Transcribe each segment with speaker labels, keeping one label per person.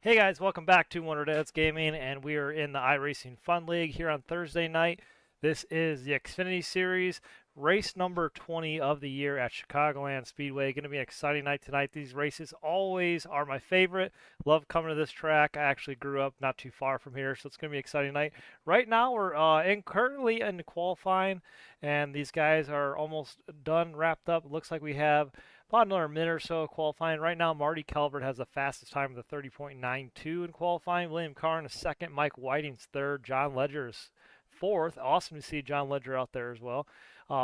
Speaker 1: Hey guys, welcome back to Wonder Dads Gaming, and we are in the iRacing Fun League here on Thursday night. This is the Xfinity Series, race number 20 of the year at Chicagoland Speedway. Going to be an exciting night tonight. These races always are my favorite. Love coming to this track. I actually grew up not too far from here, so it's going to be an exciting night. Right now, we're currently in qualifying, and these guys are almost done, wrapped up. It looks like we have about another minute or so of qualifying. Right now, Marty Calvert has the fastest time of the 30.92 in qualifying. William Carn is second. Mike Whiting's third. John Ledger's fourth. Awesome to see John Ledger out there as well.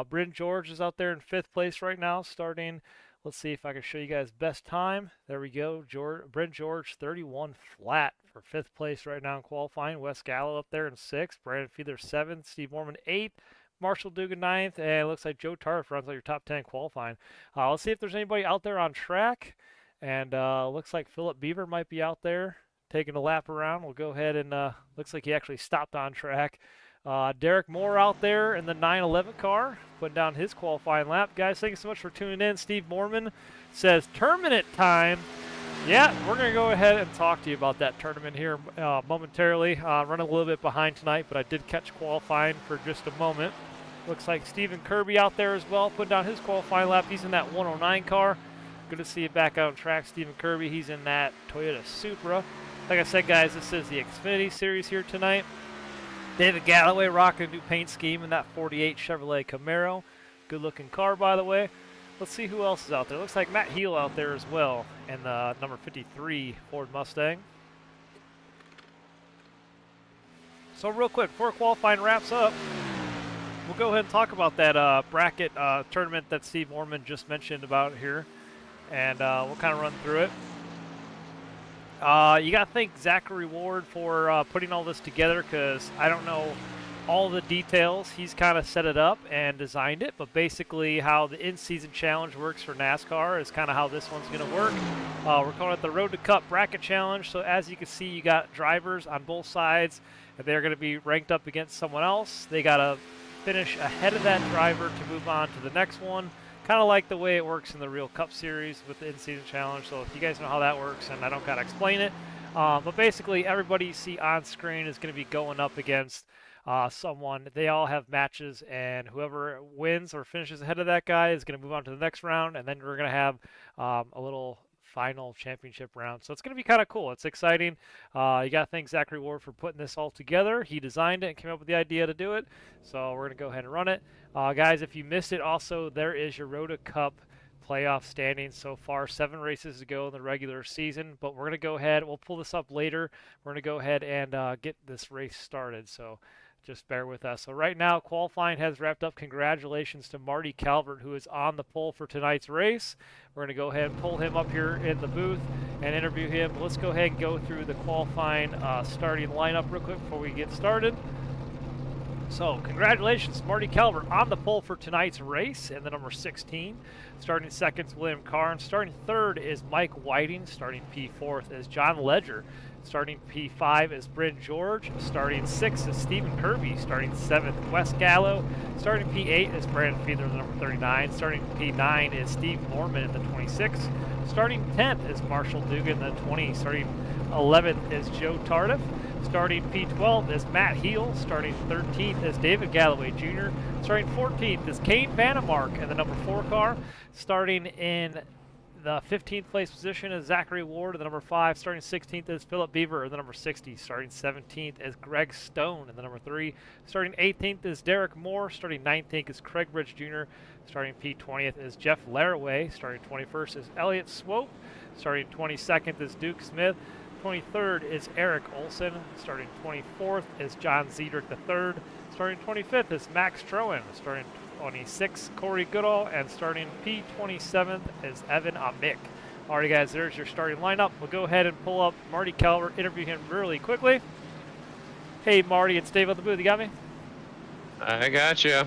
Speaker 1: Bryn George is out there in fifth place right now, starting. Let's see if I can show you guys best time. There we go. Bryn George, 31 flat for fifth place right now in qualifying. Wes Gallo up there in sixth. Brandon Fiedler seventh. Steve Mormon eighth. Marshall Dugan ninth, and it looks like Joe Tardif runs out your top 10 qualifying. Let's see if there's anybody out there on track, and looks like Philip Beaver might be out there taking a lap around. We'll go ahead and looks like he actually stopped on track. Derek Moore out there in the 911 car, putting down his qualifying lap. Guys, thank you so much for tuning in. Steve Mormon says tournament time. Yeah, we're going to go ahead and talk to you about that tournament here momentarily. Running a little bit behind tonight, but I did catch qualifying for just a moment. Looks like Stephen Kirby out there as well, putting down his qualifying lap. He's in that 109 car. Good to see you back out on track, Stephen Kirby. He's in that Toyota Supra. Like I said, guys, this is the Xfinity Series here tonight. David Galloway rocking a new paint scheme in that 48 Chevrolet Camaro. Good-looking car, by the way. Let's see who else is out there. Looks like Matt Heel out there as well in the number 53 Ford Mustang. So real quick, before qualifying wraps up, we'll go ahead and talk about that bracket tournament that Steve Mormon just mentioned about here, and we'll kind of run through it. You got to thank Zachary Ward for putting all this together, because I don't know all the details. He's kind of set it up and designed it, but basically how the in-season challenge works for NASCAR is kind of how this one's going to work. We're calling it the Road to Cup Bracket Challenge. So as you can see, you got drivers on both sides, and they're going to be ranked up against someone else. They got to finish ahead of that driver to move on to the next one. Kind of like the way it works in the Real Cup Series with the in-season challenge. So if you guys know how that works, and I don't got to explain it, but basically everybody you see on screen is going to be going up against someone. They all have matches, and whoever wins or finishes ahead of that guy is going to move on to the next round, and then we're going to have a little final championship round. So it's going to be kind of cool. It's exciting. You got to thank Zachary Ward for putting this all together. He designed it and came up with the idea to do it. So we're going to go ahead and run it. Guys, if you missed it, also there is your Road to Cup playoff standings so far. 7 races to go in the regular season, but we're going to go ahead. We'll pull this up later. We're going to go ahead and get this race started. So just bear with us. So right now, qualifying has wrapped up. Congratulations to Marty Calvert, who is on the pole for tonight's race. We're going to go ahead and pull him up here in the booth and interview him. Let's go ahead and go through the qualifying starting lineup real quick before we get started. So congratulations, Marty Calvert on the pole for tonight's race in the number 16. Starting second is William Carn. Starting third is Mike Whiting. Starting P4th is John Ledger. Starting P5 is Bryn George. Starting 6th is Stephen Kirby. Starting 7th, Wes Gallo. Starting P8 is Brandon Fiedler, the number 39. Starting P9 is Steve Mormon in the 26. Starting 10th is Marshall Dugan, the 20. Starting 11th is Joe Tardif. Starting P12 is Matt Heel. Starting 13th is David Galloway Jr. Starting 14th is Kane Vandermark in the number 4 car. Starting in the 15th place position is Zachary Ward in the number 5. Starting 16th is Philip Beaver in the number 60. Starting 17th is Greg Stone in the number 3. Starting 18th is Derek Moore. Starting 19th is Craig Bridge Jr. Starting P20th is Jeff Laraway. Starting 21st is Elliott Swope. Starting 22nd is Duke Smith. 23rd is Eric Olson. Starting 24th is John Zedrick III. Starting 25th is Max Troen. Starting 26th, Corey Goodall. And starting P27th is Evan Amick. Alright guys, there's your starting lineup. We'll go ahead and pull up Marty Calvert, interview him really quickly. Hey Marty, it's Dave at the booth. You got me?
Speaker 2: I got you.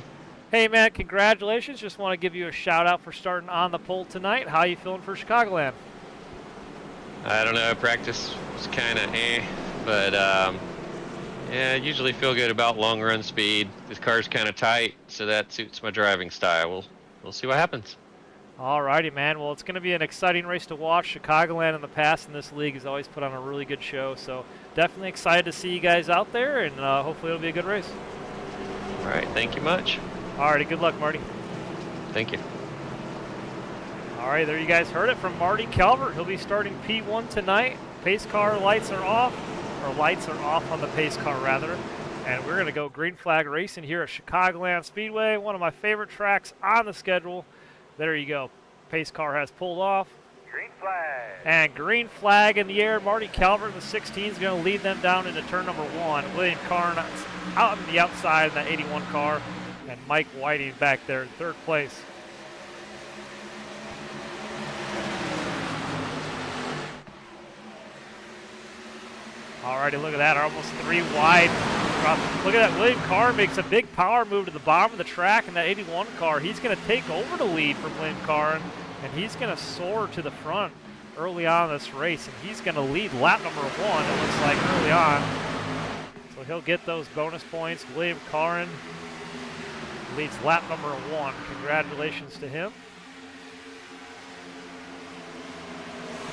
Speaker 1: Hey man, congratulations. Just want to give you a shout out for starting on the pole tonight. How you feeling for Chicagoland?
Speaker 2: I don't know, practice was kind of but yeah, I usually feel good about long run speed. This car's kind of tight, so that suits my driving style. We'll see what happens.
Speaker 1: Alrighty, man. Well, it's going to be an exciting race to watch. Chicagoland in the past in this league has always put on a really good show, so definitely excited to see you guys out there, and hopefully it'll be a good race.
Speaker 2: All right, thank you much.
Speaker 1: Alrighty, good luck, Marty.
Speaker 2: Thank you.
Speaker 1: Alright, there you guys heard it from Marty Calvert. He'll be starting P1 tonight. Pace car lights are off, or lights are off on the pace car rather. And we're going to go green flag racing here at Chicagoland Speedway, one of my favorite tracks on the schedule. There you go. Pace car has pulled off.
Speaker 3: Green flag.
Speaker 1: And green flag in the air. Marty Calvert in the 16 is going to lead them down into turn number 1. William Karn out on the outside in that 81 car. And Mike Whiting back there in third place. Alrighty, look at that. Almost 3 wide. Look at that. William Carr makes a big power move to the bottom of the track in that 81 car. He's going to take over the lead from William Carr, and he's going to soar to the front early on in this race, and he's going to lead lap number 1, it looks like, early on. So he'll get those bonus points. William Carr leads lap number 1. Congratulations to him.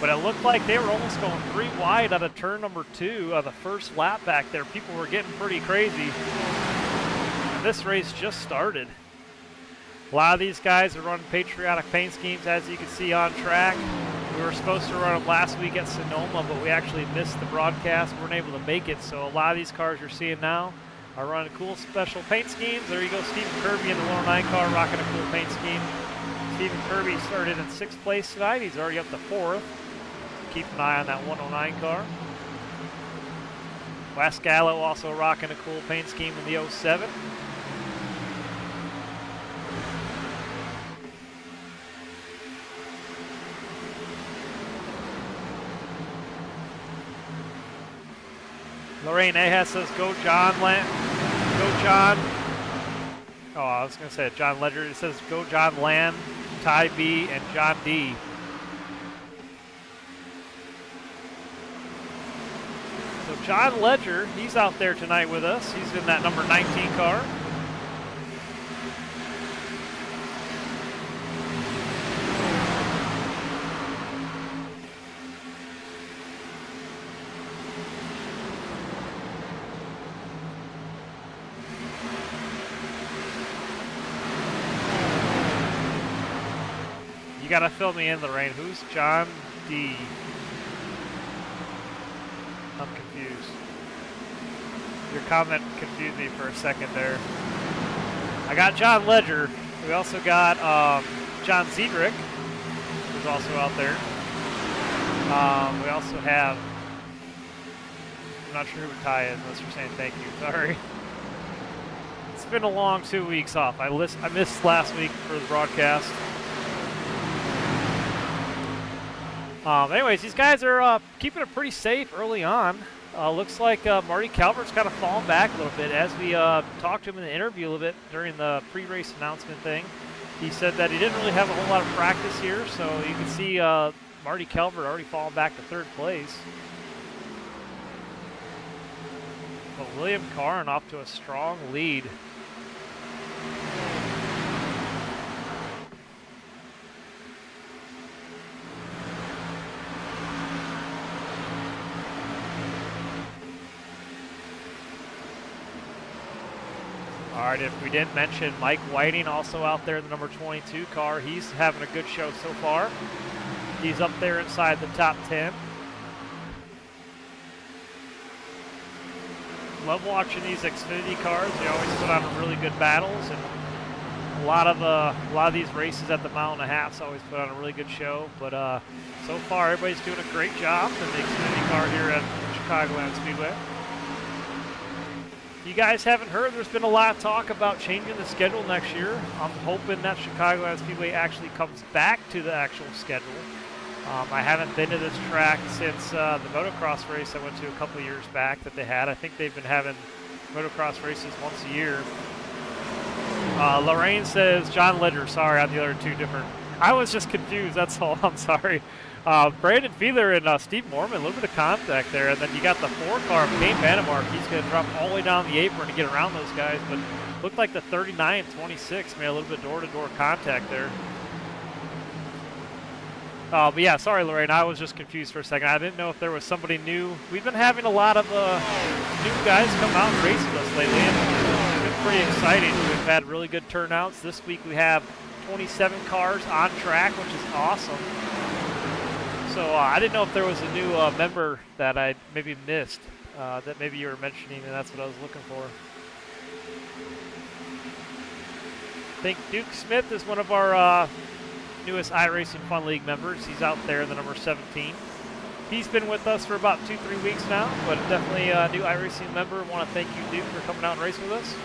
Speaker 1: But it looked like they were almost going 3 wide out of turn number 2 on the first lap back there. People were getting pretty crazy. And this race just started. A lot of these guys are running patriotic paint schemes, as you can see on track. We were supposed to run them last week at Sonoma, but we actually missed the broadcast. We weren't able to make it, so a lot of these cars you're seeing now are running cool special paint schemes. There you go, Stephen Kirby in the 109 car rocking a cool paint scheme. Stephen Kirby started in 6th place tonight. He's already up to 4th. Keep an eye on that 109 car. Wes Gallo also rocking a cool paint scheme in the 07. Lorraine Ahas says, go John. Go John. Oh, I was going to say it, John Ledger. It says, go John Land, Ty B, and John D. So John Ledger, he's out there tonight with us. He's in that number 19 car. You gotta fill me in, Lorraine. Who's John D? I'm confused. Your comment confused me for a second there. I got John Ledger. We also got John Ziedrich, who's also out there. We also have, I'm not sure who Ty is unless you're saying thank you. Sorry. It's been a long 2 weeks off. I missed last week for the broadcast. Anyways, these guys are keeping it pretty safe early on. Looks like Marty Calvert's kind of fallen back a little bit. As we talked to him in the interview a little bit during the pre-race announcement thing, he said that he didn't really have a whole lot of practice here, so you can see Marty Calvert already falling back to 3rd place. But William Karn off to a strong lead. All right, if we didn't mention Mike Whiting also out there in the number 22 car. He's having a good show so far. He's up there inside the top 10. Love watching these Xfinity cars. They always put on really good battles, and a lot of these races at the mile and a half always put on a really good show. But so far, everybody's doing a great job in the Xfinity car here at Chicagoland Speedway. You guys haven't heard, there's been a lot of talk about changing the schedule next year. I'm hoping that Chicagoland Speedway actually comes back to the actual schedule. I haven't been to this track since the motocross race I went to a couple of years back that they had. I think they've been having motocross races once a year. Lorraine says, John Ledger, sorry, on the other 2 different. I was just confused, that's all, I'm sorry. Brandon Fiedler and Steve Mormon, a little bit of contact there. And then you got the 4 car of Kane Vandermark. He's going to drop all the way down the apron to get around those guys. But looked like the 39 and 26 made a little bit door-to-door contact there. But yeah, sorry, Lorraine. I was just confused for a second. I didn't know if there was somebody new. We've been having a lot of new guys come out and race with us lately, and it's been pretty exciting. We've had really good turnouts. This week we have 27 cars on track, which is awesome. So I didn't know if there was a new member that I maybe missed, that maybe you were mentioning, and that's what I was looking for. I think Duke Smith is one of our newest iRacing Fun League members. He's out there, the number 17. He's been with us for about 2-3 weeks now, but definitely a new iRacing member. I want to thank you, Duke, for coming out and racing with us.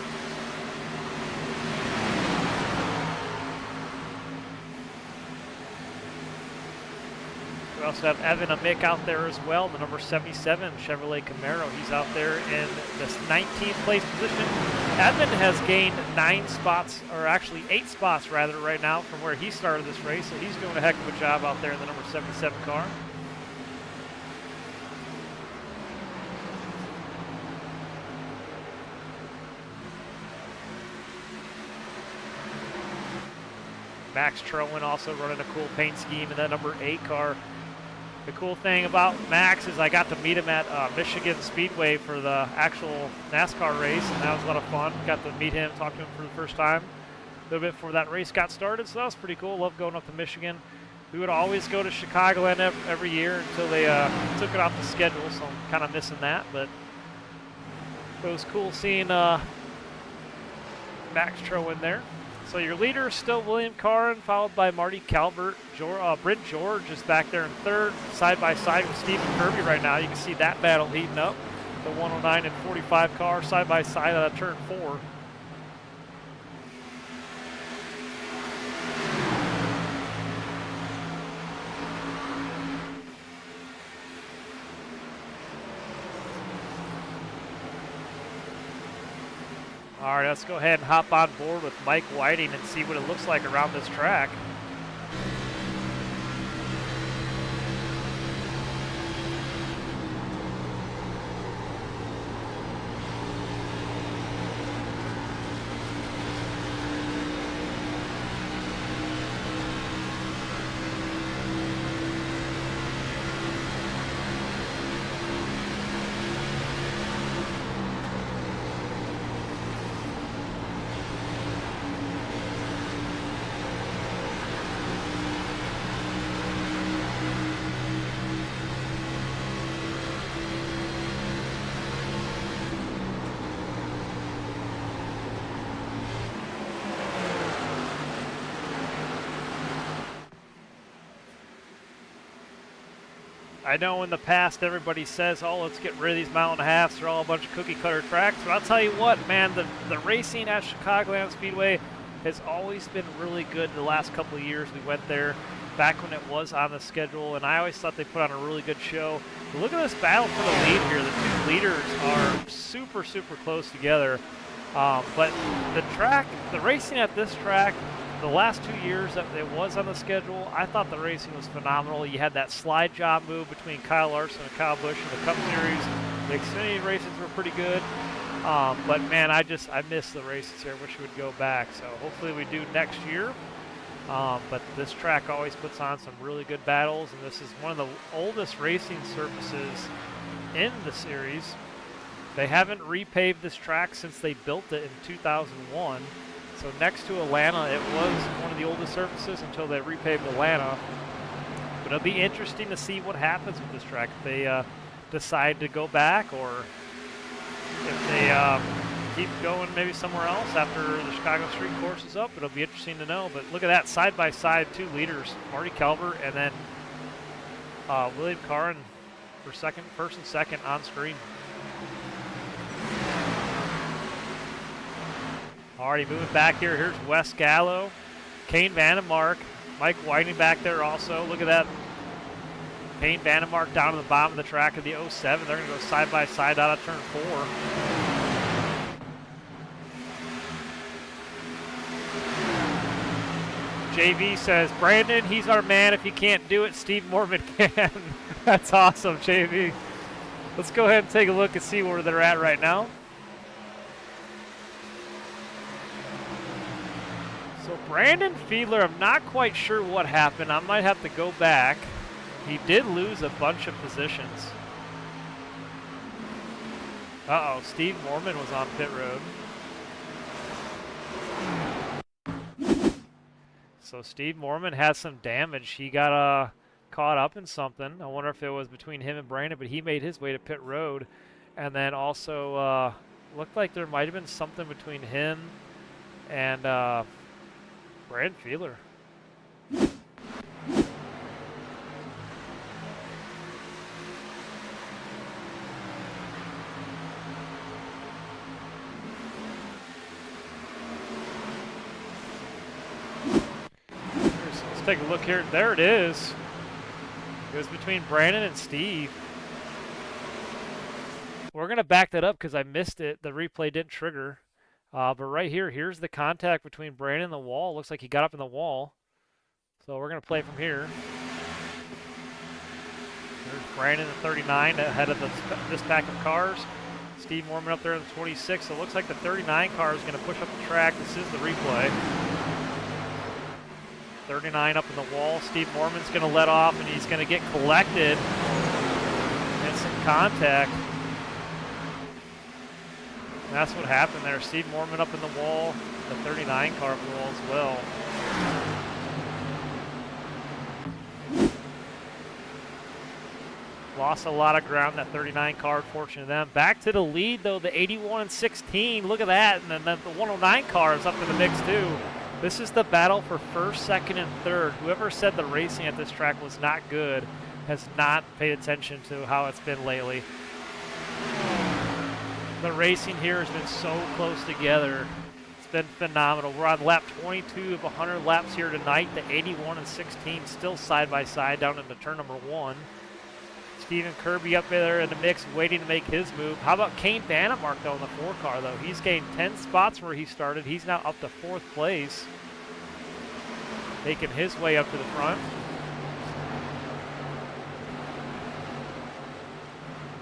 Speaker 1: We also have Evan Amick out there as well, the number 77 Chevrolet Camaro. He's out there in this 19th place position. Evan has gained 9 spots, or actually 8 spots rather, right now from where he started this race. So he's doing a heck of a job out there in the number 77 car. Max Trowen also running a cool paint scheme in that number 8 car. The cool thing about Max is I got to meet him at Michigan Speedway for the actual NASCAR race, and that was a lot of fun. Got to meet him, talk to him for the first time a little bit before that race got started, so that was pretty cool. Love going up to Michigan. We would always go to Chicagoland every year until they took it off the schedule, so I'm kind of missing that, but it was cool seeing Max Trowen there. So your leader is still William Carrin, followed by Marty Calvert. Brent George is back there in third, side by side with Stephen Kirby right now. You can see that battle heating up. The 109 and 45 car side by side out of turn 4. All right, let's go ahead and hop on board with Mike Whiting and see what it looks like around this track. I know in the past everybody says, oh, let's get rid of these mile and a halves. They're all a bunch of cookie cutter tracks. But I'll tell you what, man, the racing at Chicagoland Speedway has always been really good. The last couple of years we went there back when it was on the schedule, and I always thought they put on a really good show. But look at this battle for the lead here. The two leaders are super, super close together. But the racing at this track, the last 2 years that it was on the schedule, I thought the racing was phenomenal. You had that slide job move between Kyle Larson and Kyle Busch in the Cup Series. The Xfinity races were pretty good. But man, I miss the races here. I wish we would go back. So hopefully we do next year. But this track always puts on some really good battles, and this is one of the oldest racing surfaces in the series. They haven't repaved this track since they built it in 2001. So next to Atlanta, it was one of the oldest surfaces until they repaved Atlanta. But it'll be interesting to see what happens with this track. If they decide to go back, or if they keep going maybe somewhere else after the Chicago Street course is up. It'll be interesting to know. But look at that, side by side, two leaders, Marty Calvert and then William Carrin for first and second on screen. Already moving back here. Here's Wes Gallo, Kane Vandemark, Mike Whiting back there also. Look at that. Kane Vandemark down to the bottom of the track of the 07. They're going to go side by side out of turn 4. JV says, Brandon, he's our man. If he can't do it, Steve Mormon can. That's awesome, JV. Let's go ahead and take a look and see where they're at right now. So Brandon Fiedler, I'm not quite sure what happened. I might have to go back. He did lose a bunch of positions. Uh-oh, Steve Mormon was on pit road. So Steve Mormon has some damage. He got caught up in something. I wonder if it was between him and Brandon, but he made his way to pit road. And then also looked like there might have been something between him and Brandon Fiedler. Let's take a look here. There it is. It was between Brandon and Steve. We're going to back that up because I missed it. The replay didn't trigger. But right here, here's the contact between Brandon and the wall. Looks like he got up in the wall. So we're going to play from here. There's Brandon at 39 ahead of this pack of cars. Steve Mormon up there in the 26. So it looks like the 39 car is going to push up the track. This is the replay. 39 up in the wall. Steve Mormon's going to let off, and he's going to get collected. And some contact. And that's what happened there. Steve Mormon up in the wall. The 39 car up in the wall as well. Lost a lot of ground, that 39 car, fortunate of them. Back to the lead, though, the 81 and 16. Look at that. And then the 109 car is up in the mix, too. This is the battle for first, second, and third. Whoever said the racing at this track was not good has not paid attention to how it's been lately. The racing here has been so close together. It's been phenomenal. We're on lap 22 of 100 laps here tonight. The 81 and 16 still side by side down into turn number 1. Stephen Kirby up there in the mix waiting to make his move. How about Kane Vannemark, though, in the 4 car, though? He's gained 10 spots where he started. He's now up to 4th place, making his way up to the front.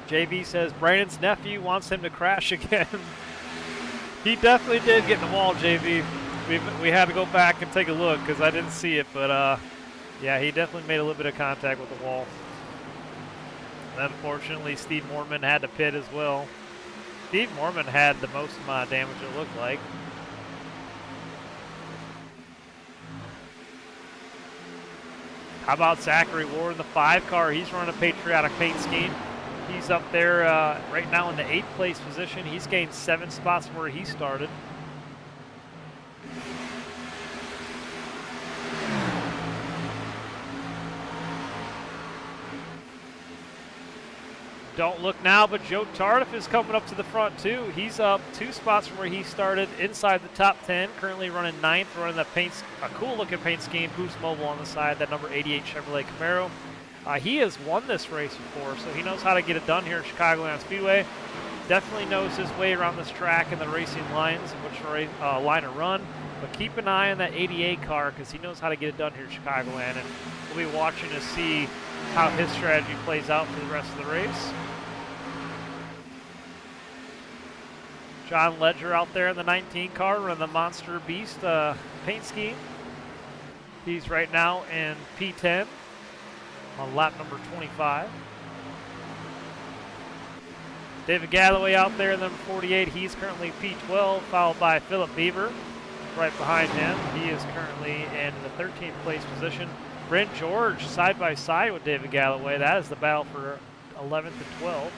Speaker 1: JB says Brandon's nephew wants him to crash again. He definitely did get in the wall, JB. We had to go back and take a look because I didn't see it, but yeah, he definitely made a little bit of contact with the wall. And unfortunately, Steve Mormon had to pit as well. Steve Mormon had the most amount of damage, it looked like. How about Zachary Ward in the 5 car? He's running a patriotic paint scheme. He's up there right now in the 8th place position. He's gained 7 spots from where he started. Don't look now, but Joe Tardif is coming up to the front too. He's up 2 spots from where he started, inside the top 10. Currently running 9th, running a cool-looking paint scheme, Boost Mobile on the side, that number 88 Chevrolet Camaro. He has won this race before, so he knows how to get it done here at Chicagoland Speedway. Definitely knows his way around this track and the racing lines, which line to run. But keep an eye on that 88 car because he knows how to get it done here at Chicagoland, and we'll be watching to see how his strategy plays out for the rest of the race. John Ledger out there in the 19 car running the Monster Beast paint scheme. He's right now in P10 on lap number 25. David Galloway out there in number 48. He's currently P12, followed by Philip Beaver right behind him. He is currently in the 13th place position. Brent George side by side with David Galloway. That is the battle for 11th and 12th.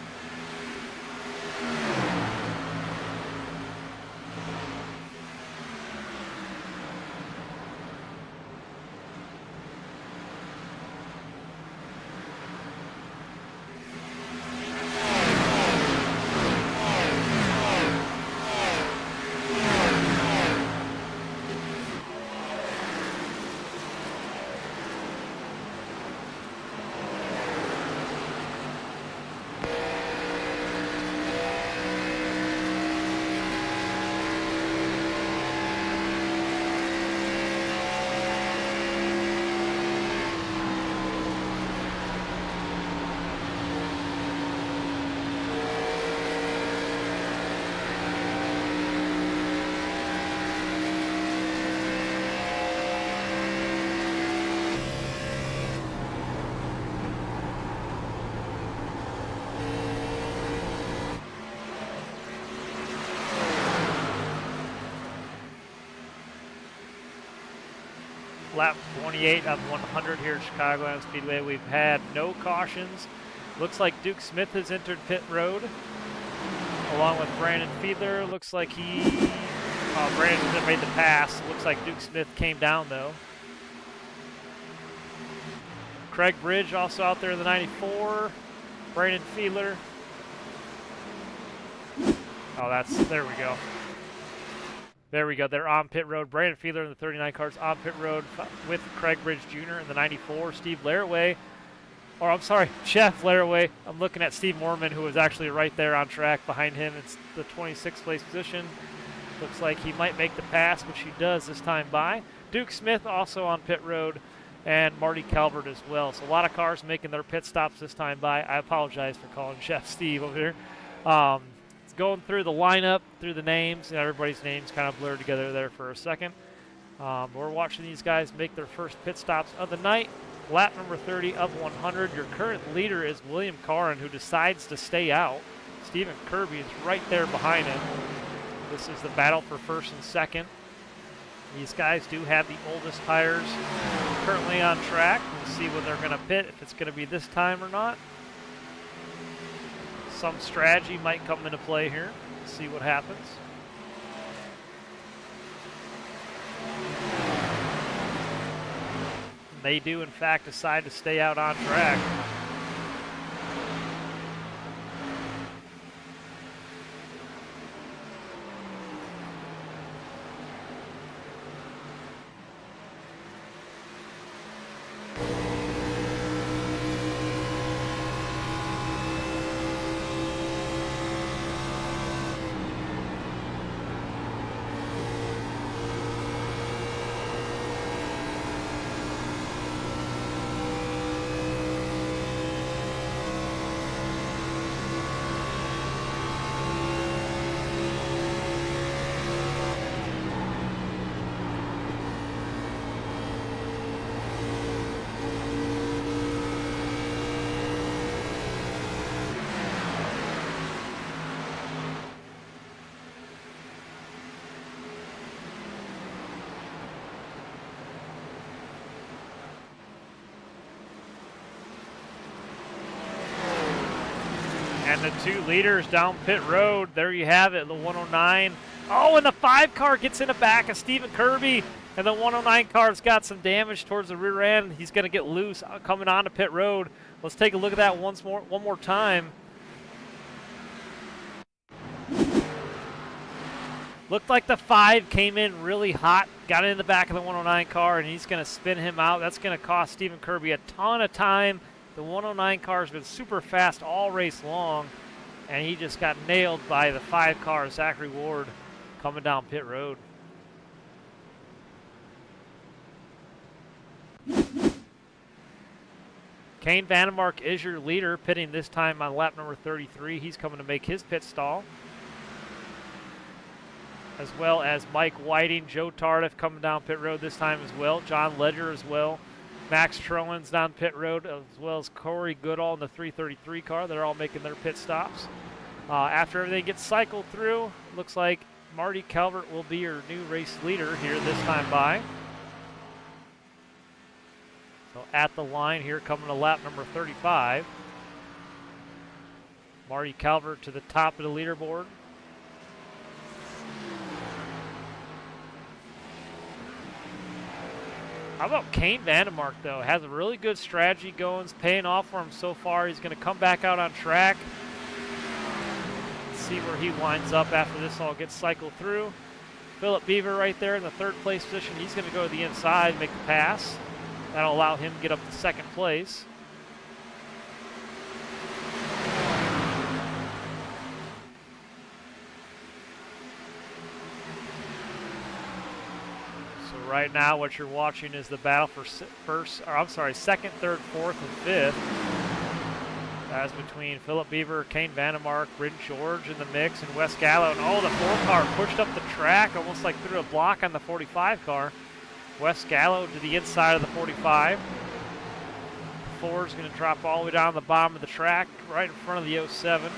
Speaker 1: lap 28 of 100 here at Chicagoland Speedway. We've had no cautions. Looks like Duke Smith has entered pit road, along with Brandon Fiedler. Looks like Brandon made the pass. Looks like Duke Smith came down though. Craig Bridge also out there in the 94. Brandon Fiedler. Oh, there we go. There we go. They're on pit road. Brandon Fiedler in the 39 cars on pit road with Craig Bridge Jr. in the 94. Steve Laraway, or I'm sorry, Jeff Laraway. I'm looking at Steve Mormon, who was actually right there on track behind him. It's the 26th place position. Looks like he might make the pass, which he does this time by. Duke Smith also on pit road, and Marty Calvert as well. So a lot of cars making their pit stops this time by. I apologize for calling Chef Steve over here. Going through the lineup, through the names, and everybody's names kind of blurred together there for a second. We're watching these guys make their first pit stops of the night. Lap number 30 of 100. Your current leader is William Carrin, who decides to stay out. Stephen Kirby is right there behind him. This is the battle for first and second. These guys do have the oldest tires currently on track. We'll see when they're going to pit, if it's going to be this time or not. Some strategy might come into play here. See what happens. They do, in fact, decide to stay out on track. And the two leaders down pit road. There you have it, the 109. Oh, and the 5 car gets in the back of Stephen Kirby. And the 109 car's got some damage towards the rear end. He's going to get loose coming onto pit road. Let's take a look at that one more time. Looked like the 5 came in really hot, got in the back of the 109 car, and he's going to spin him out. That's going to cost Stephen Kirby a ton of time. The 109 car has been super fast all race long, and he just got nailed by the 5 car, Zachary Ward, coming down pit road. Kane Vandemark is your leader, pitting this time on lap number 33. He's coming to make his pit stall. As well as Mike Whiting, Joe Tardif coming down pit road this time as well. John Ledger as well. Max Trowan's down pit road, as well as Corey Goodall in the 333 car. They're all making their pit stops. After everything gets cycled through, looks like Marty Calvert will be your new race leader here this time by. So at the line here, coming to lap number 35. Marty Calvert to the top of the leaderboard. How about Kane Vandemark, though? Has a really good strategy going. It's paying off for him so far. He's going to come back out on track. Let's see where he winds up after this all gets cycled through. Philip Beaver right there in the 3rd place position. He's going to go to the inside and make the pass. That'll allow him to get up to 2nd place. Right now, what you're watching is the battle for second, third, fourth, and fifth. That's between Philip Beaver, Kane Vandemark, Bryn George in the mix, and Wes Gallo. And oh, the 4 car pushed up the track, almost like through a block on the 45 car. Wes Gallo to the inside of the 45. The 4 is going to drop all the way down the bottom of the track, right in front of the 07.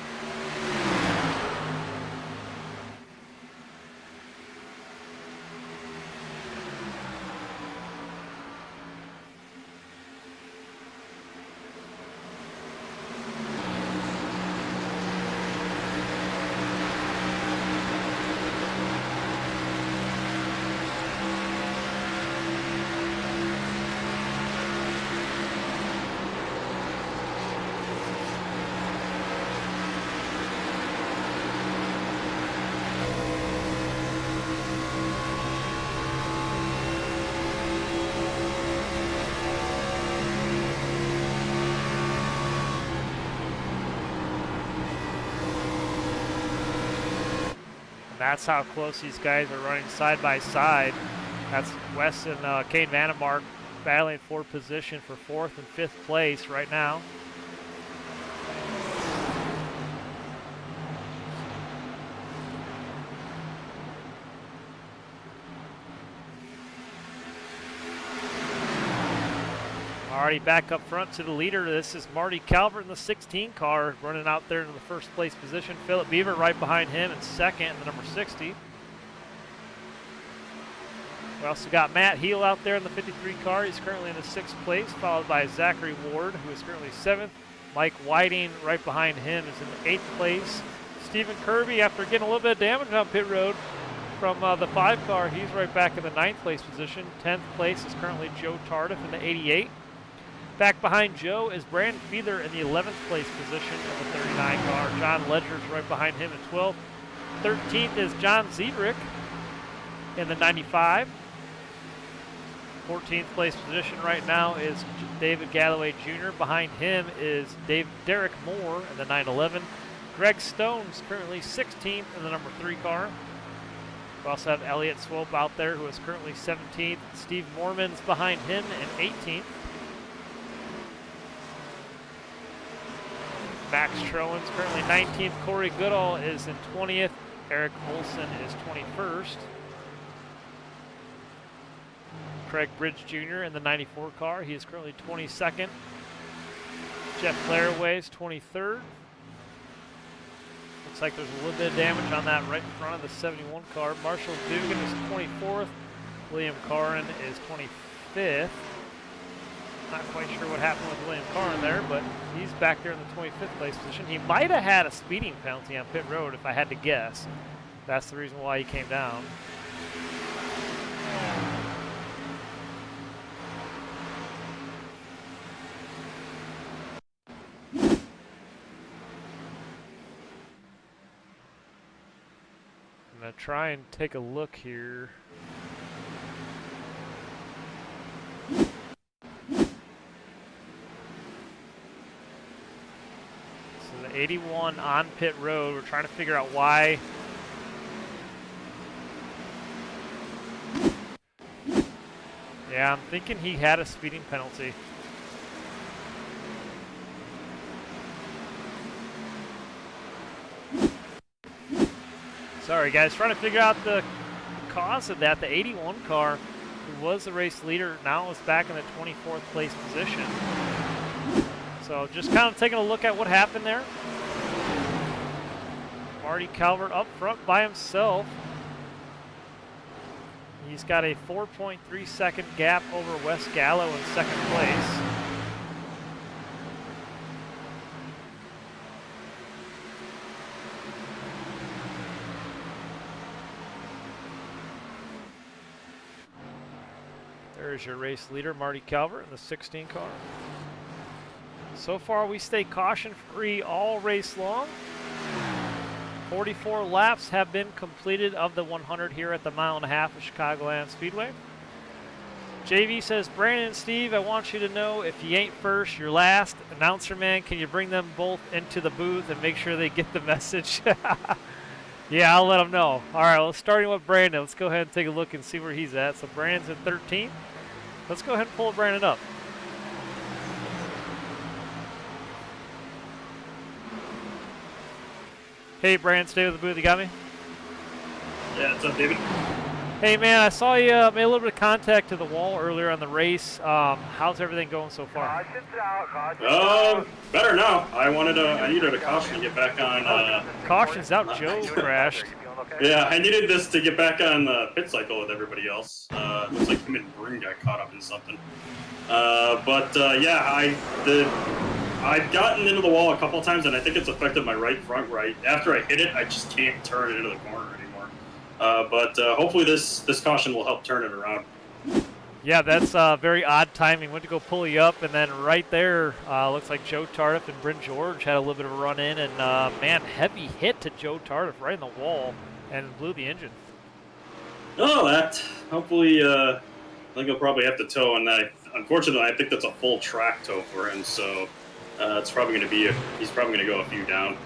Speaker 1: That's how close these guys are running side by side. That's Wes and Kane Vandemark battling for position for 4th and 5th place right now. Already back up front to the leader. This is Marty Calvert in the 16 car running out there in the 1st place position. Philip Beaver right behind him in 2nd, the number 60. We also got Matt Heel out there in the 53 car. He's currently in the 6th place, followed by Zachary Ward, who is currently 7th. Mike Whiting right behind him is in the 8th place. Stephen Kirby, after getting a little bit of damage on pit road from the 5 car, he's right back in the 9th place position. 10th place is currently Joe Tardif in the 88. Back behind Joe is Brandon Feather in the 11th place position of the 39 car. John Ledger's right behind him in 12th. 13th is John Zedrick in the 95. 14th place position right now is David Galloway Jr. Behind him is Derek Moore in the 911. Greg Stone's currently 16th in the number 3 car. We also have Elliott Swope out there, who is currently 17th. Steve Morman's behind him in 18th. Max Trowan's currently 19th. Corey Goodall is in 20th. Eric Olson is 21st. Craig Bridge Jr. in the 94 car. He is currently 22nd. Jeff Laraway is 23rd. Looks like there's a little bit of damage on that right in front of the 71 car. Marshall Dugan is 24th. William Carrin is 25th. Not quite sure what happened with William Carrin there, but he's back there in the 25th place position. He might have had a speeding penalty on pit road if I had to guess. That's the reason why he came down. I'm going to try and take a look here. So the 81 on pit road, we're trying to figure out why. Yeah, I'm thinking he had a speeding penalty. Sorry guys, trying to figure out the cause of that. The 81 car, who was the race leader, now is back in the 24th place position. So just kind of taking a look at what happened there. Marty Calvert up front by himself. He's got a 4.3 second gap over Wes Gallo in 2nd place. There's your race leader, Marty Calvert, in the 16 car. So far, we stay caution-free all race long. 44 laps have been completed of the 100 here at the 1.5 mile of Chicagoland Speedway. JV says, Brandon and Steve, I want you to know if you ain't first, you're last. Announcer man, can you bring them both into the booth and make sure they get the message? Yeah, I'll let them know. All right, well, starting with Brandon, let's go ahead and take a look and see where he's at. So Brandon's at 13th. Let's go ahead and pull Brandon up. Hey, Brandon, stay with the booth. You got me?
Speaker 3: Yeah, what's up, David?
Speaker 1: Hey, man, I saw you made a little bit of contact to the wall earlier on the race. How's everything going so far?
Speaker 3: Better now. I needed a caution to get back on.
Speaker 1: Caution's out. Joe crashed.
Speaker 3: Yeah, I needed this to get back on the pit cycle with everybody else. Looks like him and Bryn got caught up in something. Yeah, I've gotten into the wall a couple times, and I think it's affected my right front right. After I hit it, I just can't turn it into the corner anymore. Hopefully this caution will help turn it around.
Speaker 1: Yeah, that's very odd timing. Went to go pull you up, and then right there, looks like Joe Tardif and Bryn George had a little bit of a run in, and man, heavy hit to Joe Tardif right in the wall, and blew the engine.
Speaker 3: Oh, that. Hopefully, I think he'll probably have to tow on that. Unfortunately, I think that's a full track tow for him, so it's probably going to be he's probably going to go a few down.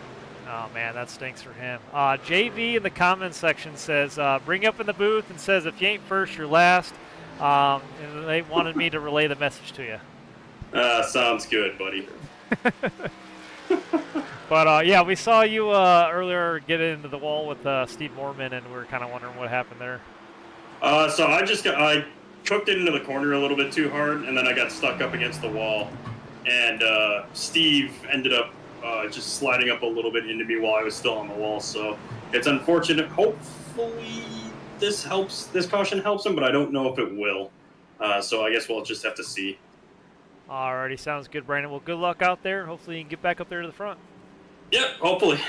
Speaker 1: Oh man, that stinks for him. JV in the comments section says, bring up in the booth and says, if you ain't first, you're last. And they wanted me to relay the message to you.
Speaker 3: Sounds good, buddy.
Speaker 1: But yeah, we saw you earlier get into the wall with Steve Mormon, and we were kind of wondering what happened there.
Speaker 3: So I cooked it into the corner a little bit too hard, and then I got stuck up against the wall. And Steve ended up just sliding up a little bit into me while I was still on the wall. So it's unfortunate. Hopefully this caution helps him, but I don't know if it will. So I guess we'll just have to see.
Speaker 1: Alrighty, sounds good, Brandon. Well, good luck out there. Hopefully you can get back up there to the front.
Speaker 3: Yep, hopefully.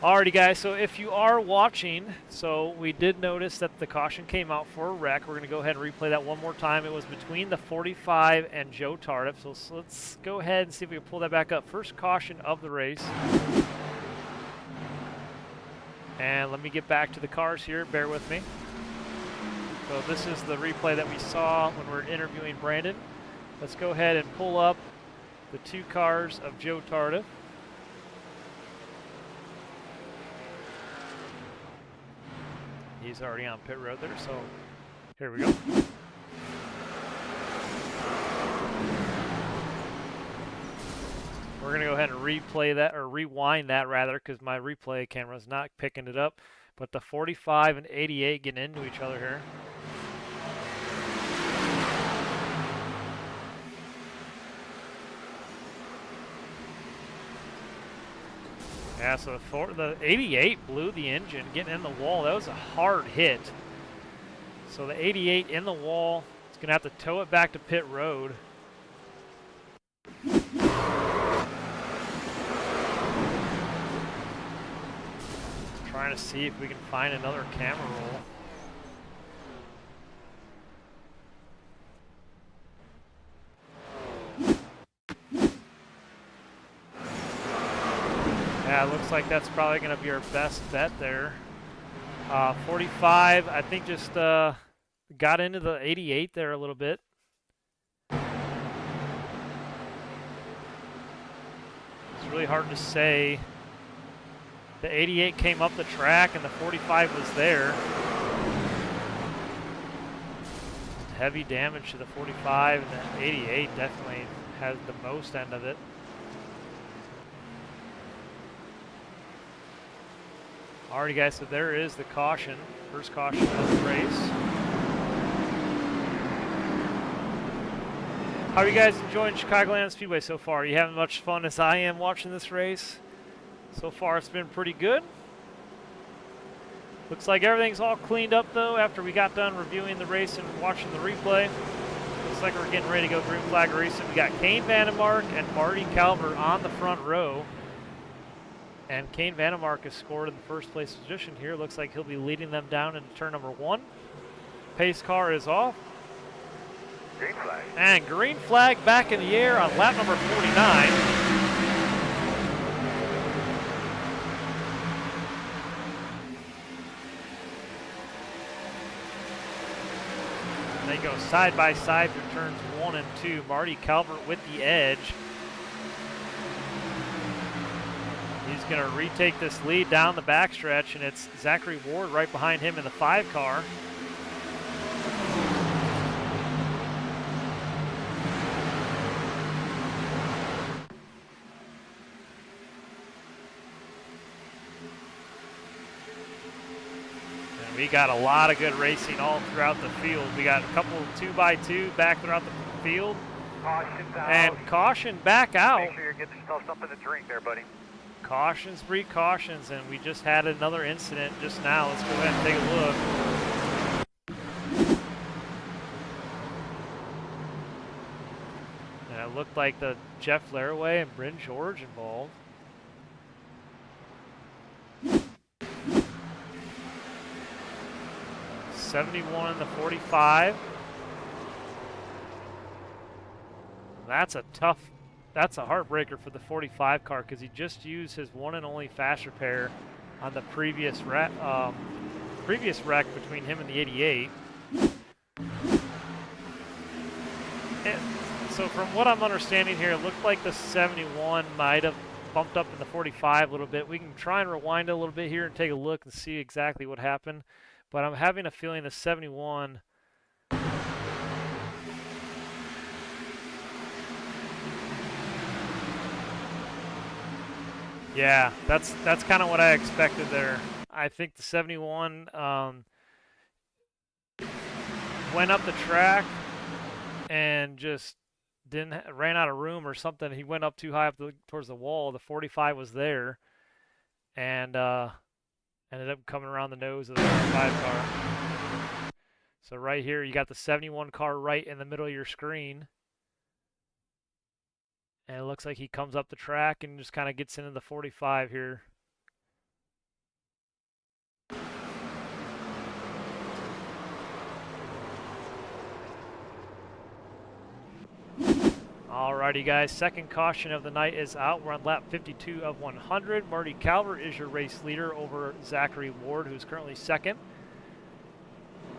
Speaker 1: Alrighty, guys, so if you are watching, so we did notice that the caution came out for a wreck. We're going to go ahead and replay that one more time. It was between the 45 and Joe Tardif, so let's go ahead and see if we can pull that back up. First caution of the race. And let me get back to the cars here. Bear with me. So this is the replay that we saw when we were interviewing Brandon. Let's go ahead and pull up the two cars of Joe Tardif. He's already on pit road there, so here we go. We're going to go ahead and replay that, or rewind that rather, because my replay camera is not picking it up. But the 45 and 88 getting into each other here. Yeah, so the 88 blew the engine, getting in the wall. That was a hard hit. So the 88 in the wall, it's going to have to tow it back to pit road. Trying to see if we can find another camera roll. Yeah, it looks like that's probably going to be our best bet there. 45, I think just got into the 88 there a little bit. It's really hard to say. The 88 came up the track and the 45 was there. Heavy damage to the 45, and the 88 definitely has the most end of it. Alrighty, guys, so there is the caution. First caution of the race. How are you guys enjoying Chicagoland Speedway so far? Are you having much fun as I am watching this race? So far, it's been pretty good. Looks like everything's all cleaned up, though, after we got done reviewing the race and watching the replay. Looks like we're getting ready to go green flag racing. We got Kane Vandermark and Marty Calvert on the front row. And Kane Vandermark has scored in the first place position here. Looks like he'll be leading them down into turn number 1. Pace car is off.
Speaker 4: Green flag.
Speaker 1: And green flag back in the air on lap number 49. They go side by side through turns 1 and 2. Marty Calvert with the edge. He's going to retake this lead down the backstretch, and it's Zachary Ward right behind him in the 5 car. And we got a lot of good racing all throughout the field. We got a couple 2x2 back throughout the field.
Speaker 4: Caution out.
Speaker 1: And caution back out.
Speaker 4: Make sure you're getting yourself something to drink there, buddy.
Speaker 1: Cautions breed cautions, and we just had another incident just now. Let's go ahead and take a look. And it looked like the Jeff Laraway and Bryn George involved. '71 in the 45. That's a heartbreaker for the 45 car because he just used his one and only fast repair on the previous wreck between him and the 88. So from what I'm understanding here, it looked like the 71 might have bumped up in the 45 a little bit. We can try and rewind it a little bit here and take a look and see exactly what happened. But I'm having a feeling the 71. Yeah, that's kind of what I expected there. I think the 71 went up the track and just ran out of room or something. He went up too high up towards the wall. The 45 was there, and ended up coming around the nose of the 5 car. So right here, you got the 71 car right in the middle of your screen. And it looks like he comes up the track and just kind of gets into the 45 here. Alrighty guys, second caution of the night is out. We're on lap 52 of 100. Marty Calvert is your race leader over Zachary Ward, who's currently second.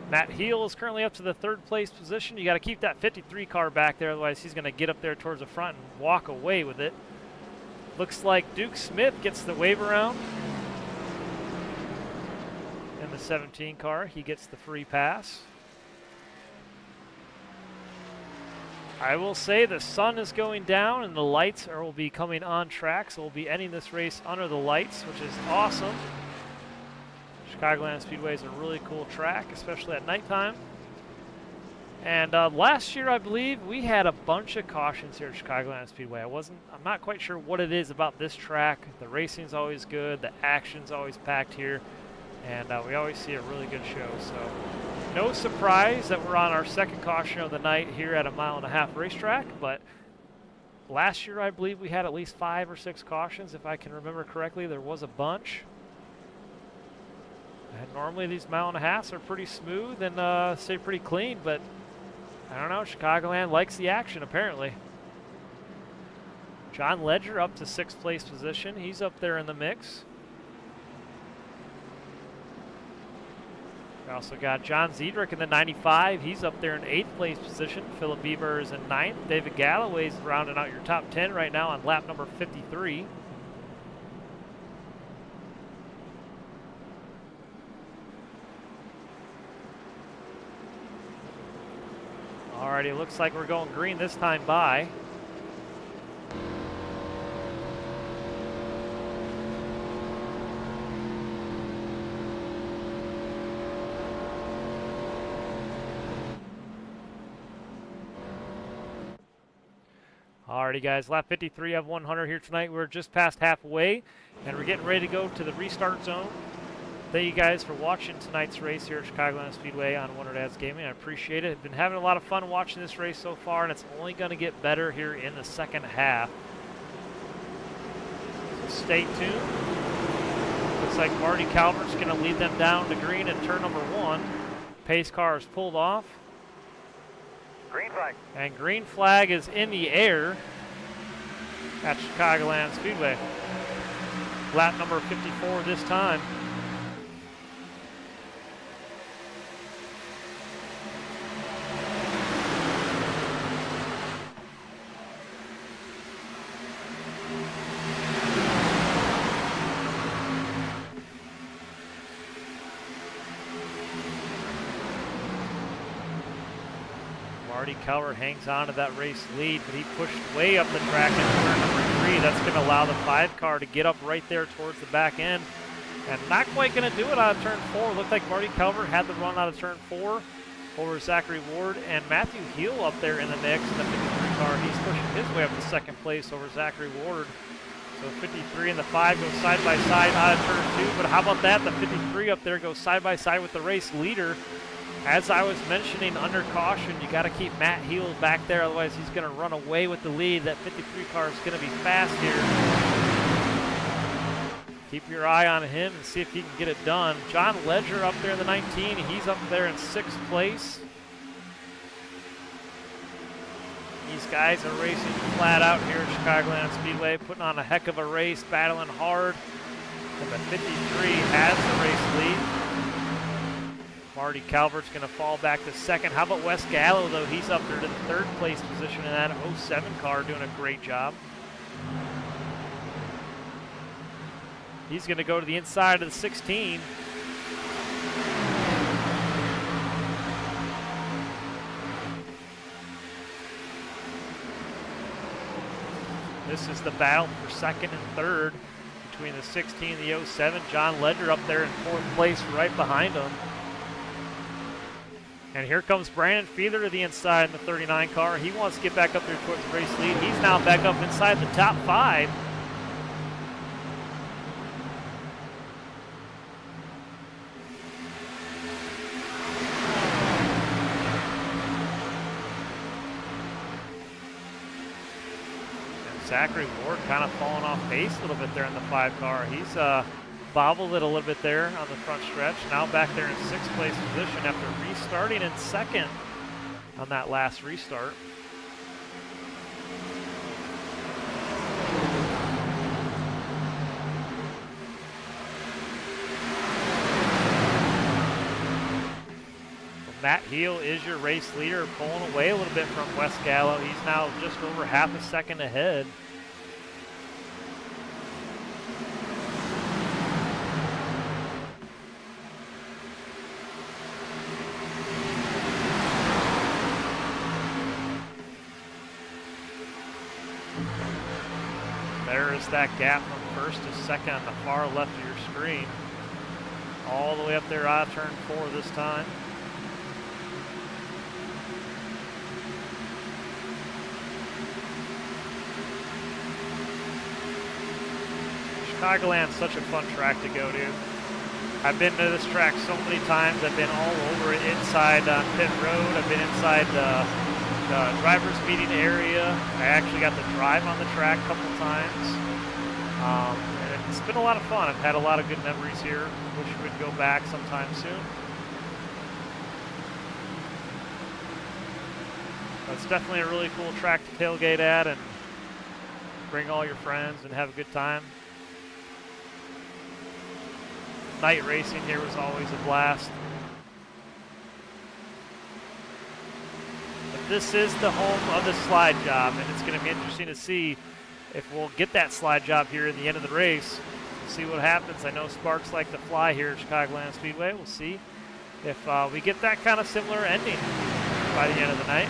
Speaker 1: Matt Heel is currently up to the 3rd place position. You got to keep that 53 car back there, otherwise he's going to get up there towards the front and walk away with it. Looks like Duke Smith gets the wave around in the 17 car. He gets the free pass. I will say the sun is going down and the lights will be coming on track, so we'll be ending this race under the lights, which is awesome. Chicagoland Speedway is a really cool track, especially at nighttime. And last year, I believe, we had a bunch of cautions here at Chicagoland Speedway. I'm not quite sure what it is about this track. The racing's always good, the action's always packed here, and we always see a really good show. So no surprise that we're on our second caution of the night here at a 1.5 mile racetrack, but last year, I believe we had at least 5 or 6 cautions, if I can remember correctly. There was a bunch. And normally these 1.5 miles are pretty smooth and stay pretty clean, but I don't know, Chicagoland likes the action apparently. John Ledger up to 6th place position. He's up there in the mix. We also got John Ziedrich in the 95. He's up there in 8th place position. Philip Bieber is in 9th. David Galloway's rounding out your top 10 right now on lap number 53. Alrighty, it looks like we're going green this time by. Alrighty guys, lap 53 of 100 here tonight. We're just past halfway and we're getting ready to go to the restart zone. Thank you guys for watching tonight's race here at Chicagoland Speedway on Wonder Dads Gaming. I appreciate it. I've been having a lot of fun watching this race so far, and it's only going to get better here in the second half. So stay tuned. Looks like Marty Calvert's going to lead them down to green in turn number 1. Pace car is pulled off.
Speaker 4: Green flag.
Speaker 1: And green flag is in the air at Chicagoland Speedway. Lap number 54 this time. Marty Calvert hangs on to that race lead, but he pushed way up the track in turn number 3. That's going to allow the 5 car to get up right there towards the back end. And not quite going to do it out of turn 4. Looked like Marty Calvert had the run out of turn 4 over Zachary Ward. And Matthew Heel up there in the mix in the 53 car. He's pushing his way up to 2nd place over Zachary Ward. So 53 and the 5 go side by side out of turn 2. But how about that? The 53 up there goes side by side with the race leader. As I was mentioning, under caution, you got to keep Matt Heel back there, otherwise he's going to run away with the lead. That 53 car is going to be fast here. Keep your eye on him and see if he can get it done. John Ledger up there in the 19. He's up there in 6th place. These guys are racing flat out here at Chicagoland Speedway, putting on a heck of a race, battling hard. And the 53 has the race lead. Marty Calvert's going to fall back to 2nd. How about Wes Gallo, though? He's up there to the 3rd place position in that 07 car, doing a great job. He's going to go to the inside of the 16. This is the battle for second and third between the 16 and the 07. John Ledger up there in fourth place right behind him. And here comes Brandon Fiedler to the inside in the 39 car. He wants to get back up there towards the race lead. He's now back up inside the top 5. Zachary Ward kind of falling off pace a little bit there in the 5 car. He's bobbled it a little bit there on the front stretch. Now back there in 6th place position after restarting in 2nd on that last restart. Matt Heel is your race leader, pulling away a little bit from Wes Gallo. He's now just over half a second ahead. There is that gap from first to second on the far left of your screen. All the way up there out of turn 4 this time. Chicagoland's such a fun track to go to. I've been to this track so many times. I've been all over it, inside pit road. I've been inside the driver's meeting area. I actually got to drive on the track a couple times. And it's been a lot of fun. I've had a lot of good memories here. Wish we'd go back sometime soon. But it's definitely a really cool track to tailgate at and bring all your friends and have a good time. Night racing here was always a blast. But this is the home of the slide job, and it's going to be interesting to see if we'll get that slide job here in the end of the race. We'll see what happens. I know sparks like to fly here at Chicagoland Speedway. We'll see if we get that kind of similar ending by the end of the night.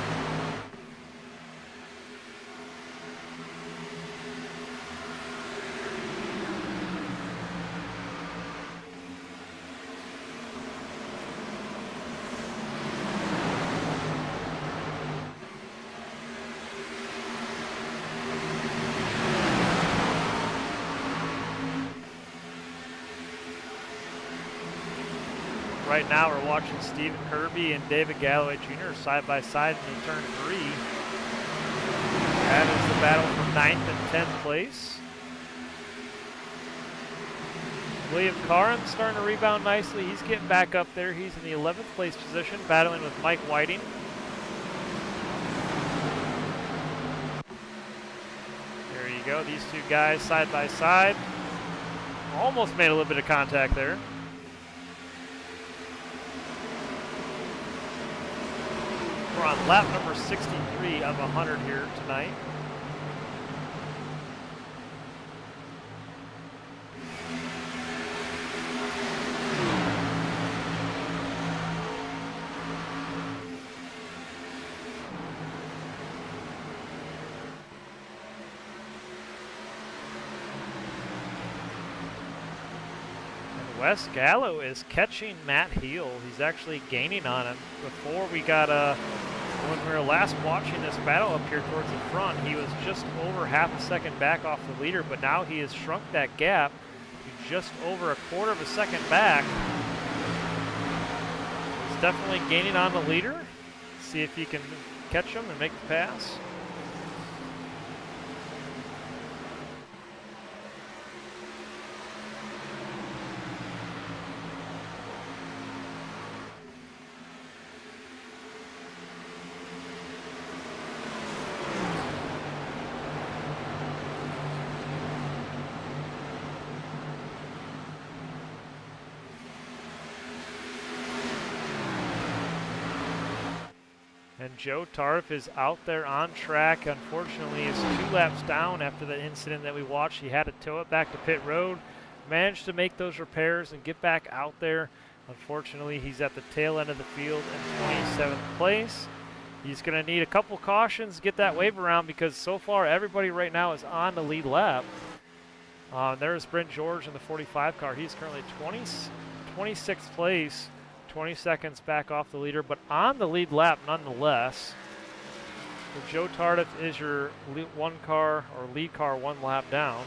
Speaker 1: Right now we're watching Stephen Kirby and David Galloway Jr. side by side in turn 3. That is the battle for 9th and 10th place. William Carr starting to rebound nicely. He's getting back up there. He's in the 11th place position, battling with Mike Whiting. There you go. These two guys side by side. Almost made a little bit of contact there. We're on lap number 63 of 100 here tonight. And Wes Gallo is catching Matt Heel. He's actually gaining on him. Before we got when we were last watching this battle up here towards the front, he was just over half a second back off the leader, but now he has shrunk that gap to just over a quarter of a second back. He's definitely gaining on the leader. See if he can catch him and make the pass. And Joe Tarf is out there on track. Unfortunately, he's 2 laps down after the incident that we watched. He had to tow it back to pit road. managed to make those repairs and get back out there. Unfortunately, he's at the tail end of the field in 27th place. He's going to need a couple cautions to get that wave around because so far everybody right now is on the lead lap. There's Brent George in the 45 car. He's currently 26th place, 20 seconds back off the leader, but on the lead lap nonetheless. So Joe Tardif is your lead car one lap down.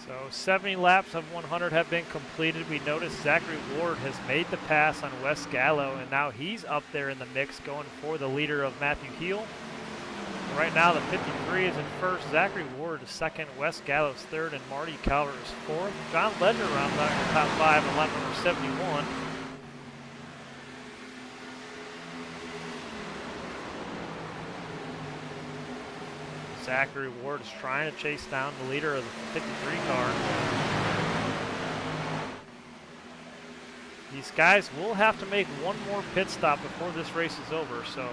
Speaker 1: So 70 laps of 100 have been completed. We noticed Zachary Ward has made the pass on Wes Gallo, and now he's up there in the mix going for the leader of Matthew Heel. Right now the 53 is in first, Zachary Ward is second, Wes Gallo's third, and Marty Calvert is fourth. John Ledger rounds out the top five in lap number 71. Zachary Ward is trying to chase down the leader of the 53 car. These guys will have to make one more pit stop before this race is over, so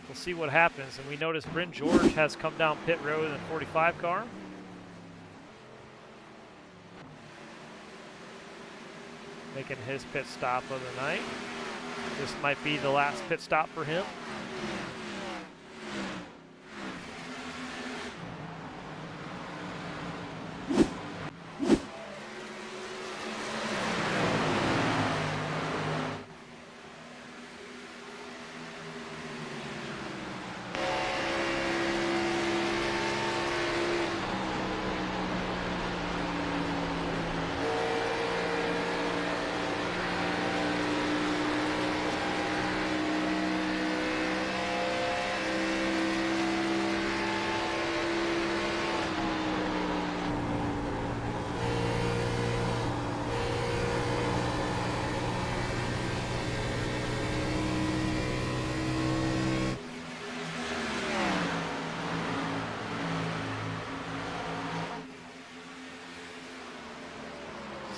Speaker 1: we'll see what happens. And we notice Brent George has come down pit road in the 45 car. Making his pit stop of the night. This might be the last pit stop for him.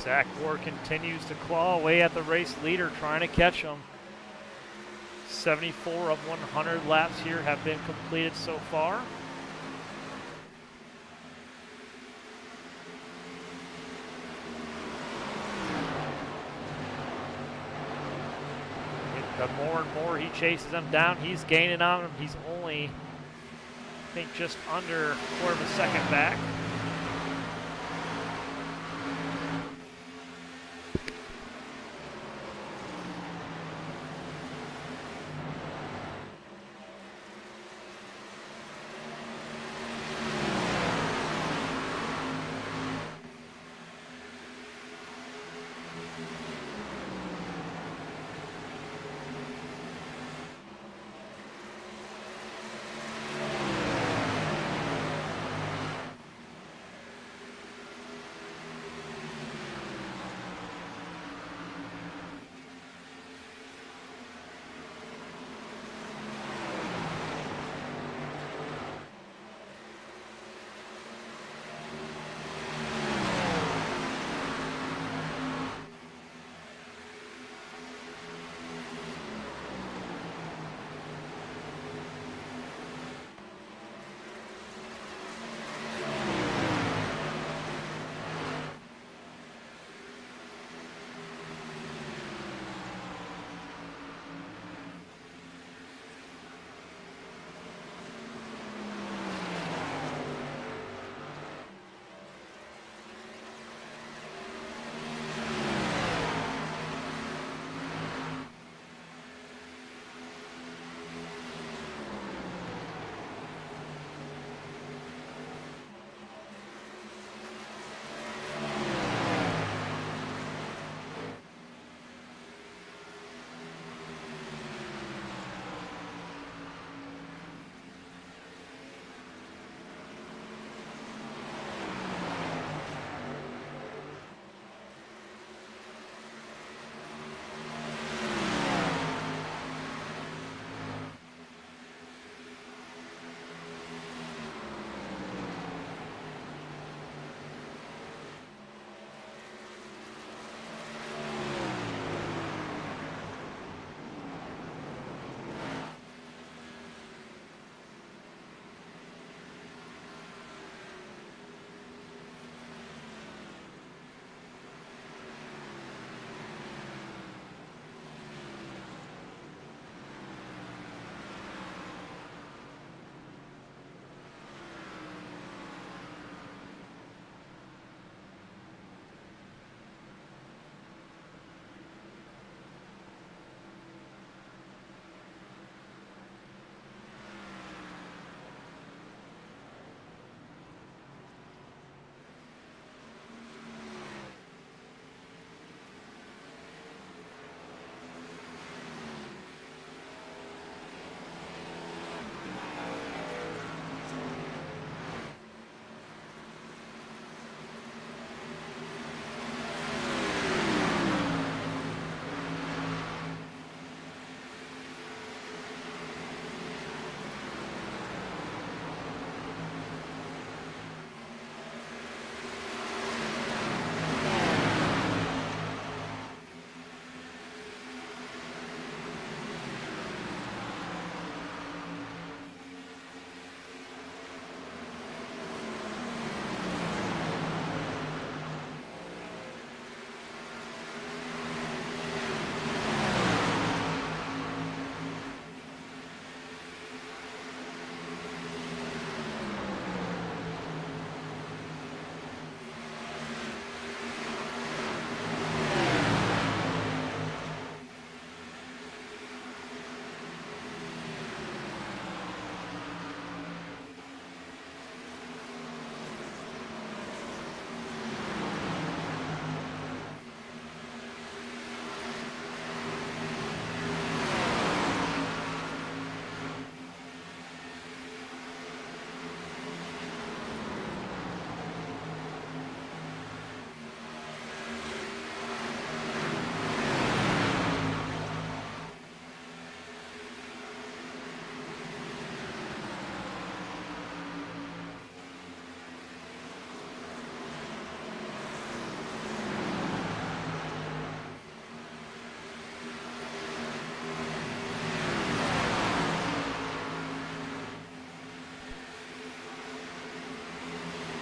Speaker 1: Zach Ward continues to claw away at the race leader, trying to catch him. 74 of 100 laps here have been completed so far. The more and more he chases him down, he's gaining on him. He's only, I think, just under a quarter of a second back.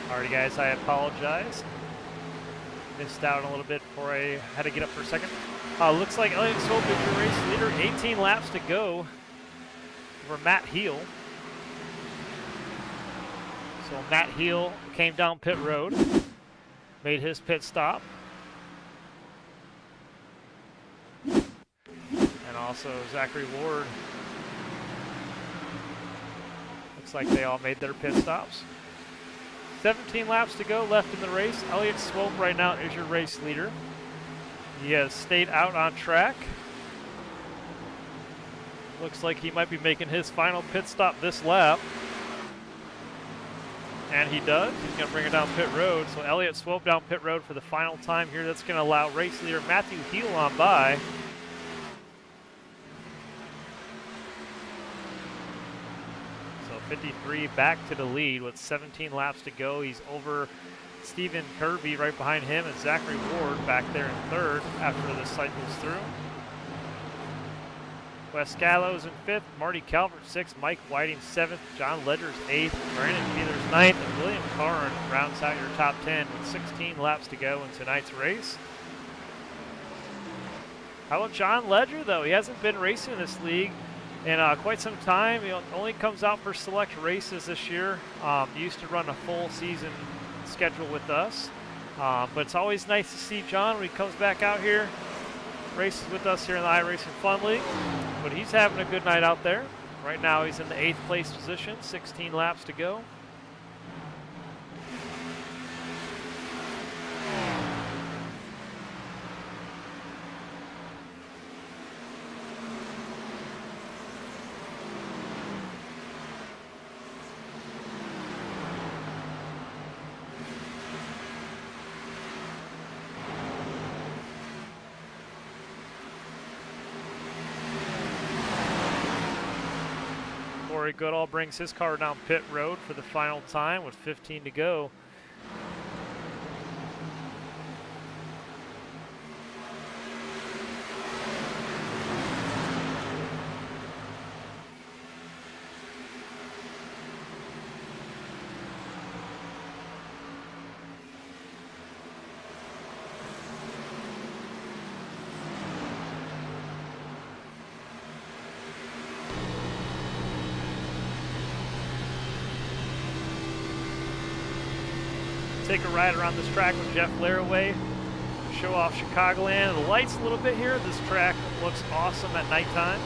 Speaker 1: Alrighty, guys, I apologize. Missed out a little bit before I had to get up for a second. Looks like Elliott Swope is your race leader. 18 laps to go for Matt Heel. So Matt Heel came down pit road, made his pit stop. And also Zachary Ward. Looks like they all made their pit stops. 17 laps to go left in the race. Elliott Swope right now is your race leader. He has stayed out on track. Looks like he might be making his final pit stop this lap. And he does. He's going to bring it down pit road. So Elliott Swope down pit road for the final time here. That's going to allow race leader Matthew Heel on by. So 53 back to the lead with 17 laps to go. He's over Stephen Kirby right behind him and Zachary Ward back there in third after the cycle's through. Wes Gallows in fifth, Marty Calvert sixth, Mike Whiting seventh, John Ledger's eighth, Brandon Feathers ninth, and William Carn rounds out your top 10 with 16 laps to go in tonight's race. How about John Ledger, though? He hasn't been racing in this league in quite some time. He only comes out for select races this year. He used to run a full season schedule with us. But it's always nice to see John when he comes back out here. Races with us here in the iRacing Fun League. But he's having a good night out there. Right now he's in the 8th place position, 16 laps to go. Corey Goodall brings his car down pit road for the final time with 15 to go. Take a ride around this track with Jeff Laraway, show off Chicagoland. The lights a little bit here. This track looks awesome at nighttime.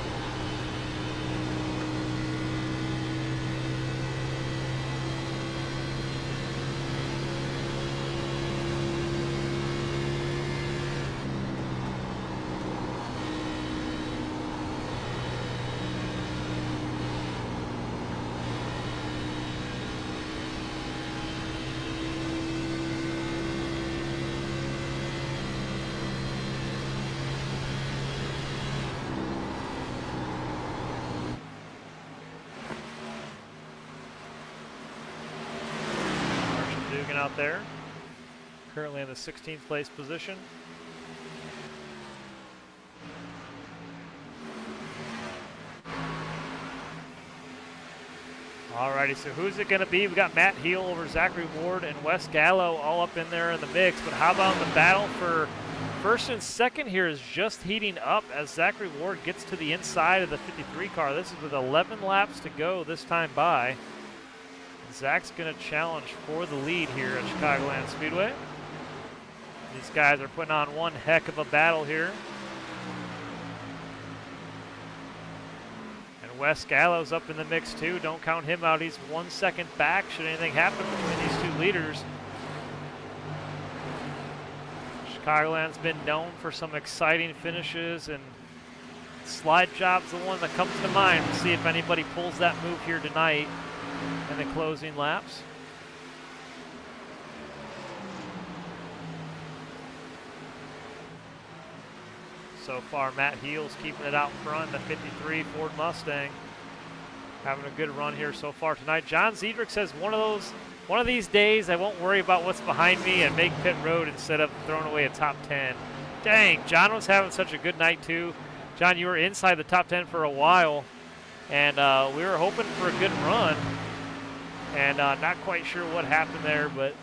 Speaker 1: Out there, currently in the 16th place position. Alrighty, so who's it going to be? We got Matt Heel over Zachary Ward and Wes Gallo all up in there in the mix, but how about the battle for first and second here is just heating up as Zachary Ward gets to the inside of the 53 car. This is with 11 laps to go this time by. Zach's going to challenge for the lead here at Chicagoland Speedway. These guys are putting on one heck of a battle here. And Wes Gallo's up in the mix too. Don't count him out. He's 1 second back should anything happen between these two leaders. Chicagoland's been known for some exciting finishes, and slide job's the one that comes to mind. We'll see if anybody pulls that move here tonight in the closing laps. So far, Matt Heel's keeping it out front, the 53 Ford Mustang. Having a good run here so far tonight. John Zedrick says one of these days I won't worry about what's behind me and make pit road instead of throwing away a top 10. Dang, John was having such a good night too. John, you were inside the top 10 for a while, and we were hoping for a good run. And not quite sure what happened there, but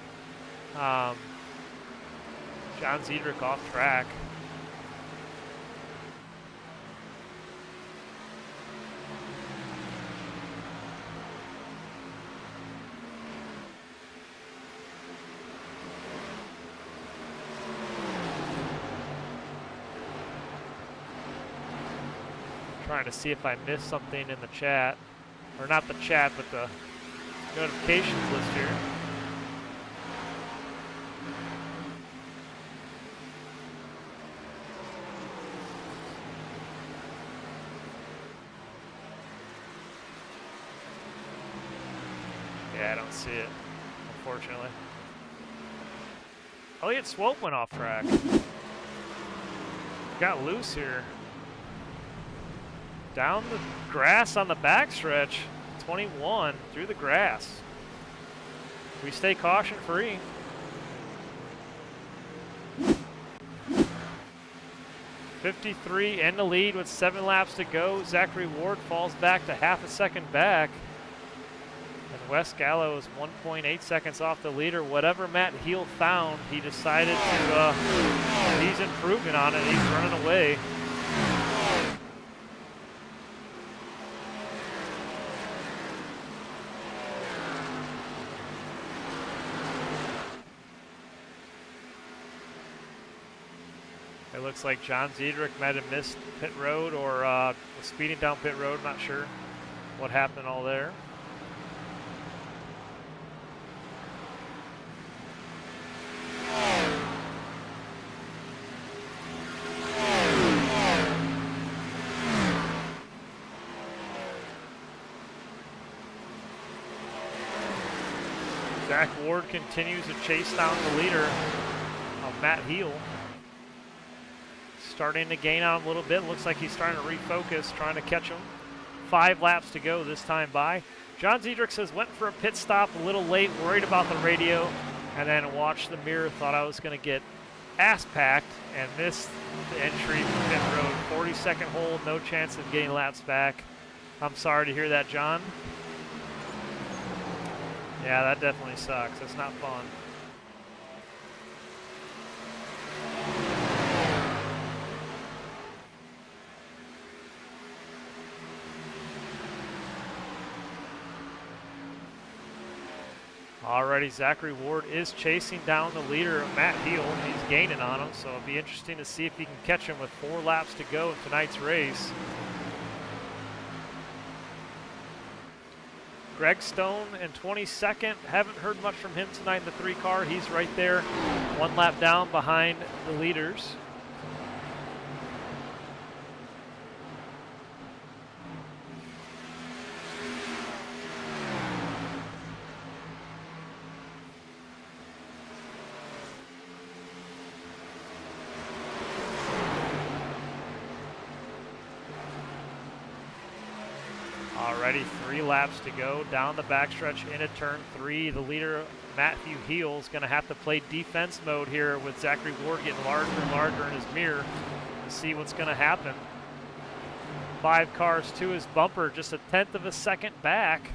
Speaker 1: John Ziedrich off track. Trying to see if I missed something in the chat, or not the chat, but the notifications list here. Yeah, I don't see it, unfortunately. Elliott Swope went off track. Got loose here. Down the grass on the backstretch, 21 through the grass. We stay caution free. .53 in the lead with 7 laps to go. Zachary Ward falls back to half a second back. And Wes Gallo is 1.8 seconds off the leader. Whatever Matt Heel found, he decided to, he's improving on it. He's running away. It looks like John Ziedrich might have missed pit road or was speeding down pit road. Not sure what happened all there. Zach Ward continues to chase down the leader of Matt Heel. Starting to gain on him a little bit. Looks like he's starting to refocus, trying to catch him. 5 laps to go this time by. John Ziedrich says, went for a pit stop a little late, worried about the radio, and then watched the mirror, thought I was going to get ass packed, and missed the entry from pit road. 42nd hole, no chance of getting laps back. I'm sorry to hear that, John. Yeah, that definitely sucks. That's not fun. Alrighty, Zachary Ward is chasing down the leader, Matt Heel. He's gaining on him, so it'll be interesting to see if he can catch him with 4 laps to go in tonight's race. Greg Stone in 22nd. Haven't heard much from him tonight in the 3 car. He's right there, 1 lap down behind the leaders. Already 3 laps to go down the backstretch into turn 3. The leader, Matthew Heel, is going to have to play defense mode here with Zachary Ward getting larger and larger in his mirror to see what's going to happen. 5 cars to his bumper, just 1/10 of a second back.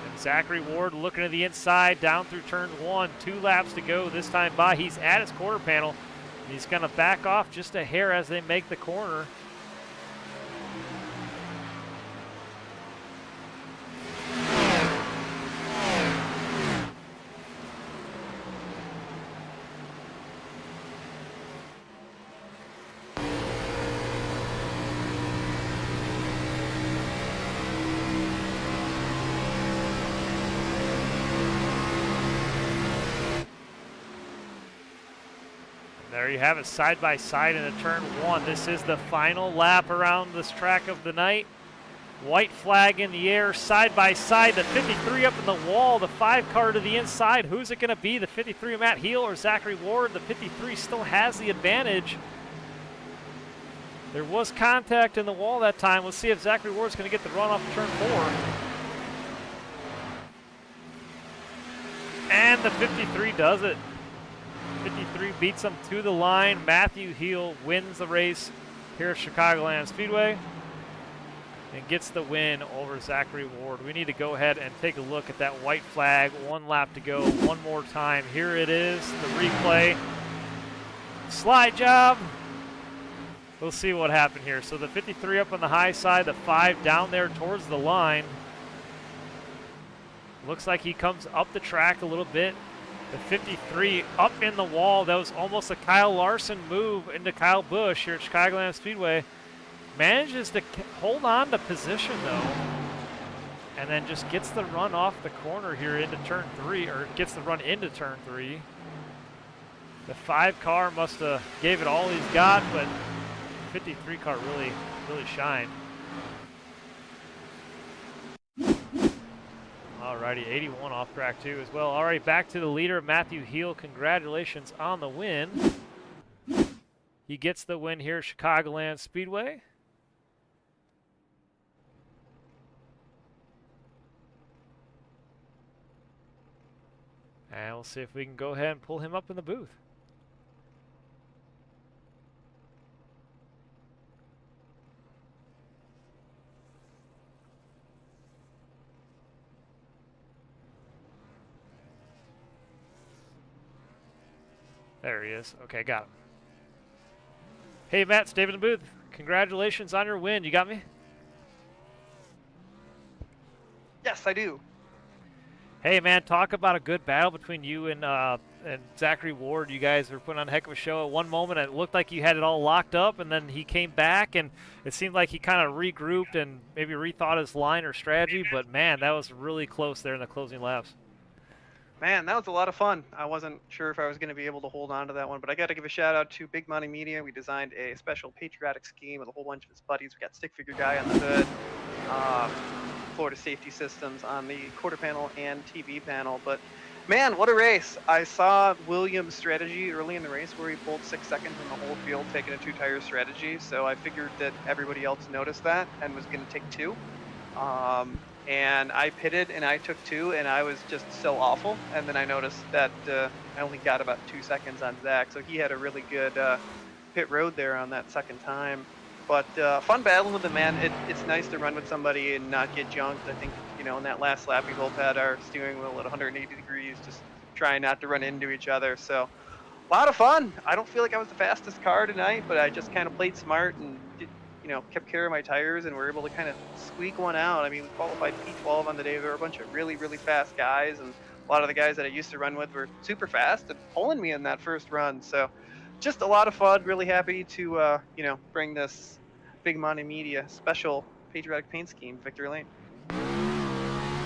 Speaker 1: And Zachary Ward looking to the inside down through turn 1. 2 laps to go this time by. He's at his quarter panel. He's going to back off just a hair as they make the corner. There you have it, side by side into turn 1. This is the final lap around this track of the night. White flag in the air, side by side. The 53 up in the wall, the 5 car to the inside. Who's it going to be? The 53 Matt Heel or Zachary Ward? The 53 still has the advantage. There was contact in the wall that time. Let's see if Zachary Ward's going to get the run off of turn 4. And the 53 does it. 53 beats him to the line. Matthew Heel wins the race here at Chicagoland Speedway. and gets the win over Zachary Ward. We need to go ahead and take a look at that white flag. 1 lap to go, one more time. Here it is, the replay. Slide job. We'll see what happened here. So the 53 up on the high side, the 5 down there towards the line. Looks like he comes up the track a little bit. The 53 up in the wall. That was almost a Kyle Larson move into Kyle Busch here at Chicagoland Speedway. Manages to hold on to position though, and then just gets the run off the corner here into turn 3, or gets the run into turn 3. The 5 car must have gave it all he's got, but the 53 car really shined. Alrighty, 81 off track too as well. Alright, back to the leader, Matthew Heel. Congratulations on the win. He gets the win here at Chicagoland Speedway. And we'll see if we can go ahead and pull him up in the booth. There he is. Okay, got him. Hey, Matt, it's David in the booth. Congratulations on your win. You got me?
Speaker 5: Yes, I do.
Speaker 1: Hey, man, talk about a good battle between you and Zachary Ward. You guys were putting on a heck of a show. At one moment, it looked like you had it all locked up, and then he came back, and it seemed like he kind of regrouped and maybe rethought his line or strategy. But, man, that was really close there in the closing laps.
Speaker 5: Man, that was a lot of fun. I wasn't sure if I was going to be able to hold on to that one, but I got to give a shout out to Big Money Media. We designed a special patriotic scheme with a whole bunch of his buddies. We got Stick Figure Guy on the hood, Florida Safety Systems on the quarter panel and TV panel. But man, what a race. I saw Williams' strategy early in the race where he pulled 6 seconds in the whole field, taking a 2-tire strategy. So I figured that everybody else noticed that and was going to take 2. And I pitted and I took 2, and I was just so awful. And then I noticed that I only got about 2 seconds on Zach, so he had a really good pit road there on that second time. But fun battling with the man. It's nice to run with somebody and not get junked. I think, you know, in that last lap, we both had our steering wheel at 180 degrees, just trying not to run into each other. So a lot of fun. I don't feel like I was the fastest car tonight, but I just kind of played smart and kept care of my tires, and were able to kind of squeak one out. I mean, we qualified P12 on the day. There were a bunch of really fast guys, and a lot of the guys that I used to run with were super fast and pulling me in that first run. So just a lot of fun. Really happy to bring this Big Money Media special patriotic paint scheme victory lane.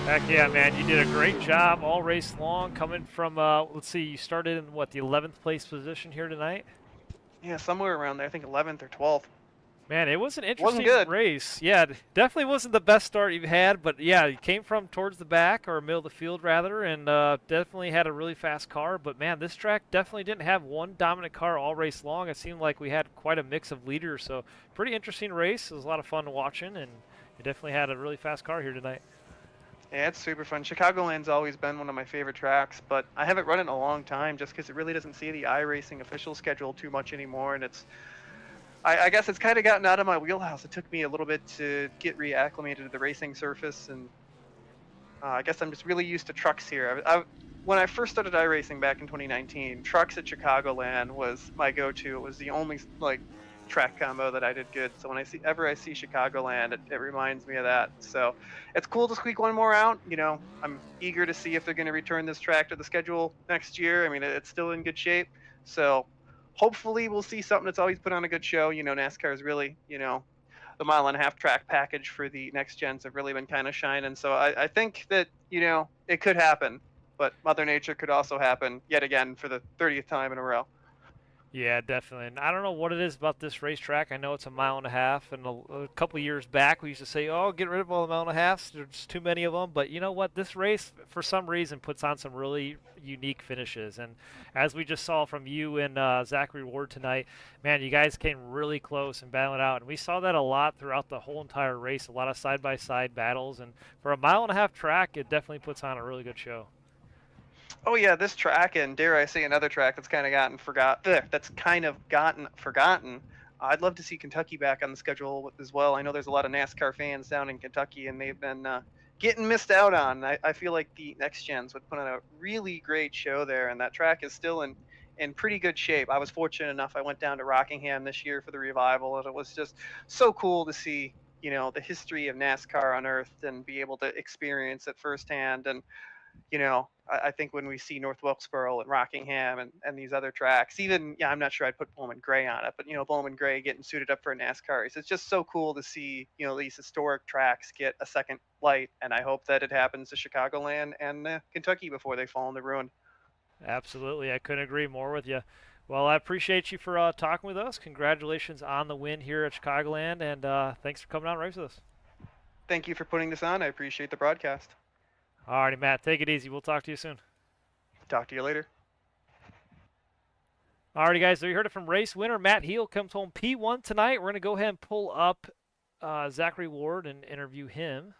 Speaker 1: Heck yeah, man. You did a great job all race long, coming from, let's see, you started in, what, the 11th place position here tonight?
Speaker 5: Yeah, somewhere around there. I think 11th or 12th.
Speaker 1: Man, it was an interesting
Speaker 5: good.
Speaker 1: race. Yeah, definitely wasn't the best start you've had, but yeah, you came from towards the back, or middle of the field rather, and definitely had a really fast car. But man, this track definitely didn't have one dominant car all race long. It seemed like we had quite a mix of leaders, so pretty interesting race. It was a lot of fun watching, and you definitely had a really fast car here tonight.
Speaker 5: Yeah, it's super fun. Chicagoland's always been one of my favorite tracks, but I haven't run it in a long time just because it really doesn't see the iRacing official schedule too much anymore, and I guess it's kind of gotten out of my wheelhouse. It took me a little bit to get reacclimated to the racing surface, and I guess I'm just really used to trucks here. When I first started iRacing back in 2019, trucks at Chicagoland was my go-to. It was the only track combo that I did good. So when I see Chicagoland, it reminds me of that. So it's cool to squeak one more out. I'm eager to see if they're going to return this track to the schedule next year. I mean, it's still in good shape. So hopefully we'll see something that's always put on a good show. NASCAR is really, the mile-and-a-half track package for the next gens have really been kind of shining. So I think that, it could happen, but Mother Nature could also happen yet again for the 30th time in a row.
Speaker 1: Yeah, definitely. And I don't know what it is about this racetrack. I know it's a mile and a half, and a couple of years back we used to say, oh, get rid of all the mile and a halves. There's too many of them. But you know what? This race, for some reason, puts on some really unique finishes. And as we just saw from you and Zachary Ward tonight, man, you guys came really close and battling it out. And we saw that a lot throughout the whole entire race, a lot of side-by-side battles. And for a mile and a half track, it definitely puts on a really good show.
Speaker 5: Oh yeah, this track, and dare I say another track that's kind of gotten forgotten, I'd love to see Kentucky back on the schedule as well. I know there's a lot of NASCAR fans down in Kentucky, and they've been getting missed out on. I feel like the next gens would put on a really great show there, and that track is still in pretty good shape. I was fortunate enough, I went down to Rockingham this year for the revival, and it was just so cool to see, the history of NASCAR unearthed and be able to experience it firsthand. And I think when we see North Wilkesboro and Rockingham and these other tracks, even, I'm not sure I'd put Bowman Gray on it, but, Bowman Gray getting suited up for a NASCAR race. It's just so cool to see, these historic tracks get a second light. And I hope that it happens to Chicagoland and Kentucky before they fall into ruin.
Speaker 1: Absolutely. I couldn't agree more with you. Well, I appreciate you for talking with us. Congratulations on the win here at Chicagoland, and thanks for coming out and race with us.
Speaker 5: Thank you for putting this on. I appreciate the broadcast.
Speaker 1: All righty, Matt. Take it easy. We'll talk to you soon.
Speaker 5: Talk to you later.
Speaker 1: All righty, guys. So you heard it from race winner Matt Heel comes home P1 tonight. We're going to go ahead and pull up Zachary Ward and interview him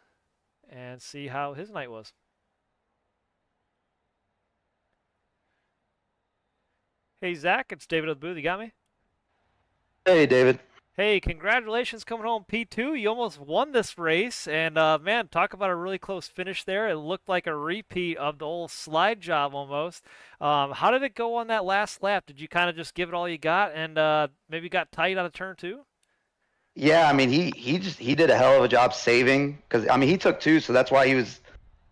Speaker 1: and see how his night was. Hey, Zach. It's David of the booth. You got me?
Speaker 6: Hey, David.
Speaker 1: Hey, congratulations coming home P2. You almost won this race, and man, talk about a really close finish there. It looked like a repeat of the old slide job almost. How did it go on that last lap? Did you kind of just give it all you got and maybe got tight on a turn two?
Speaker 6: Yeah, I mean, he did a hell of a job saving because I mean he took two, so that's why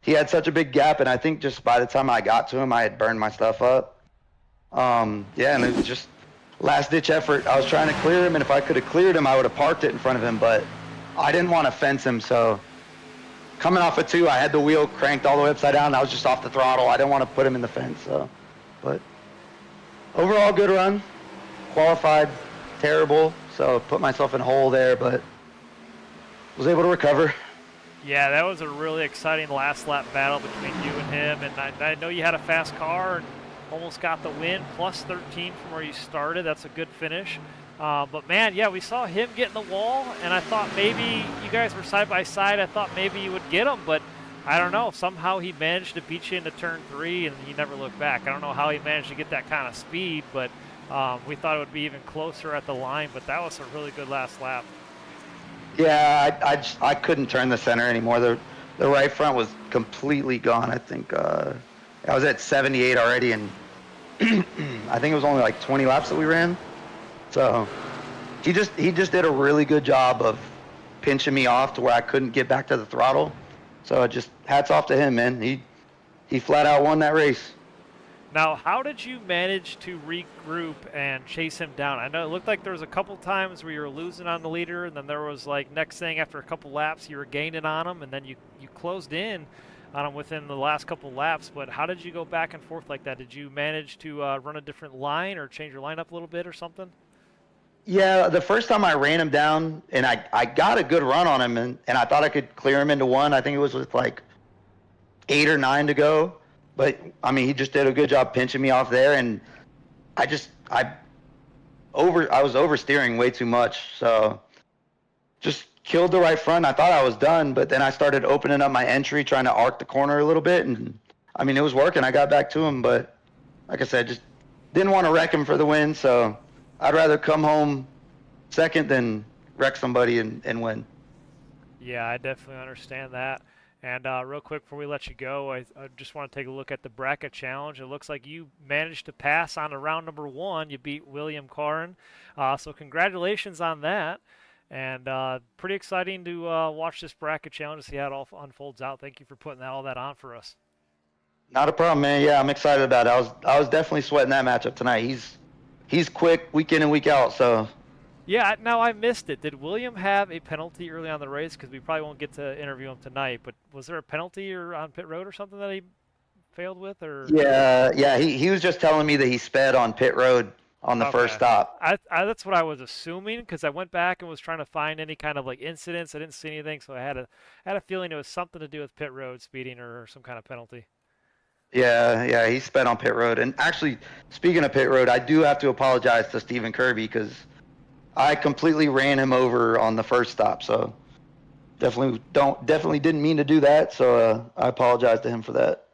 Speaker 6: he had such a big gap, and I think just by the time I got to him, I had burned my stuff up. Yeah, and it was just last-ditch effort. I was trying to clear him, and if I could have cleared him, I would have parked it in front of him, but I didn't want to fence him, so coming off of two, I had the wheel cranked all the way upside down. I was just off the throttle. I didn't want to put him in the fence, so. But overall, good run. Qualified, terrible, so put myself in a hole there, but was able to recover.
Speaker 1: Yeah, that was a really exciting last lap battle between you and him, and I know you had a fast car and almost got the win, plus 13 from where you started. That's a good finish. But, man, yeah, we saw him get in the wall, and I thought maybe you guys were side by side. I thought maybe you would get him, but I don't know. Somehow he managed to beat you into turn 3, and he never looked back. I don't know how he managed to get that kind of speed, but we thought it would be even closer at the line. But that was a really good last lap.
Speaker 6: Yeah, I couldn't turn the center anymore. The right front was completely gone. I think I was at 78 already, and I think it was only like 20 laps that we ran. So he just did a really good job of pinching me off to where I couldn't get back to the throttle. So just hats off to him, man. He flat out won that race.
Speaker 1: Now, how did you manage to regroup and chase him down? I know it looked like there was a couple times where you were losing on the leader, and then there was like next thing after a couple laps you were gaining on him, and then you closed in on him within the last couple laps. But how did you go back and forth like that? Did you manage to run a different line or change your lineup a little bit or something?
Speaker 6: Yeah, the first time I ran him down, and I got a good run on him, and I thought I could clear him into one. I think it was with like 8 or 9 to go. But, I mean, he just did a good job pinching me off there, and I was oversteering way too much. So just killed the right front. I thought I was done, but then I started opening up my entry, trying to arc the corner a little bit, and, I mean, it was working. I got back to him, but like I said, just didn't want to wreck him for the win, so I'd rather come home second than wreck somebody and win.
Speaker 1: Yeah, I definitely understand that. And real quick before we let you go, I just want to take a look at the bracket challenge. It looks like you managed to pass on to round number 1. You beat William Carn. So congratulations on that. And pretty exciting to watch this bracket challenge to see how it all unfolds out. Thank you for putting all that on for us.
Speaker 6: Not a problem, man. Yeah, I'm excited about it. I was definitely sweating that matchup tonight. He's quick week in and week out, so.
Speaker 1: Yeah, now I missed it. Did William have a penalty early on the race? Because we probably won't get to interview him tonight, but was there a penalty or on pit road or something that he failed with? Or
Speaker 6: Yeah, he was just telling me that he sped on pit road on the first stop.
Speaker 1: That's what I was assuming, because I went back and was trying to find any kind of like incidents. I didn't see anything, so I had a feeling it was something to do with pit road speeding or some kind of penalty.
Speaker 6: Yeah, he sped on pit road. And actually, speaking of pit road, I do have to apologize to Stephen Kirby because I completely ran him over on the first stop. So definitely didn't mean to do that. So I apologize to him for that.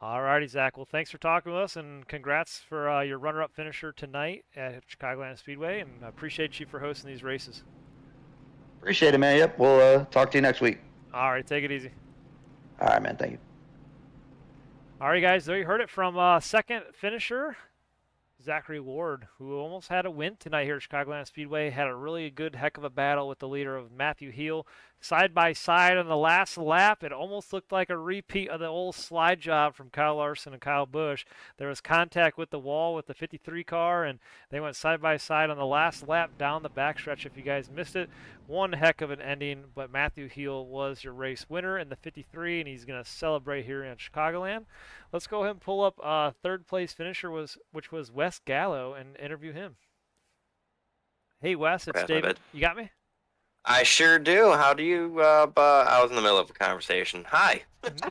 Speaker 1: All righty, Zach. Well, thanks for talking with us, and congrats for your runner-up finisher tonight at Chicagoland Speedway, and I appreciate you for hosting these races.
Speaker 6: Appreciate it, man. Yep. We'll talk to you next week.
Speaker 1: All right, take it easy.
Speaker 6: All right, man. Thank you.
Speaker 1: All right, guys, there you heard it from second finisher, Zachary Ward, who almost had a win tonight here at Chicagoland Speedway. Had a really good heck of a battle with the leader of Matthew Heel. Side by side on the last lap, it almost looked like a repeat of the old slide job from Kyle Larson and Kyle Busch. There was contact with the wall with the 53 car, and they went side by side on the last lap down the backstretch. If you guys missed it, one heck of an ending, but Matthew Heel was your race winner in the 53, and he's going to celebrate here in Chicagoland. Let's go ahead and pull up third place finisher, which was Wes Gallo, and interview him. Hey, Wes, it's David. You got me?
Speaker 7: I sure do. How do you, I was in the middle of a conversation. Hi.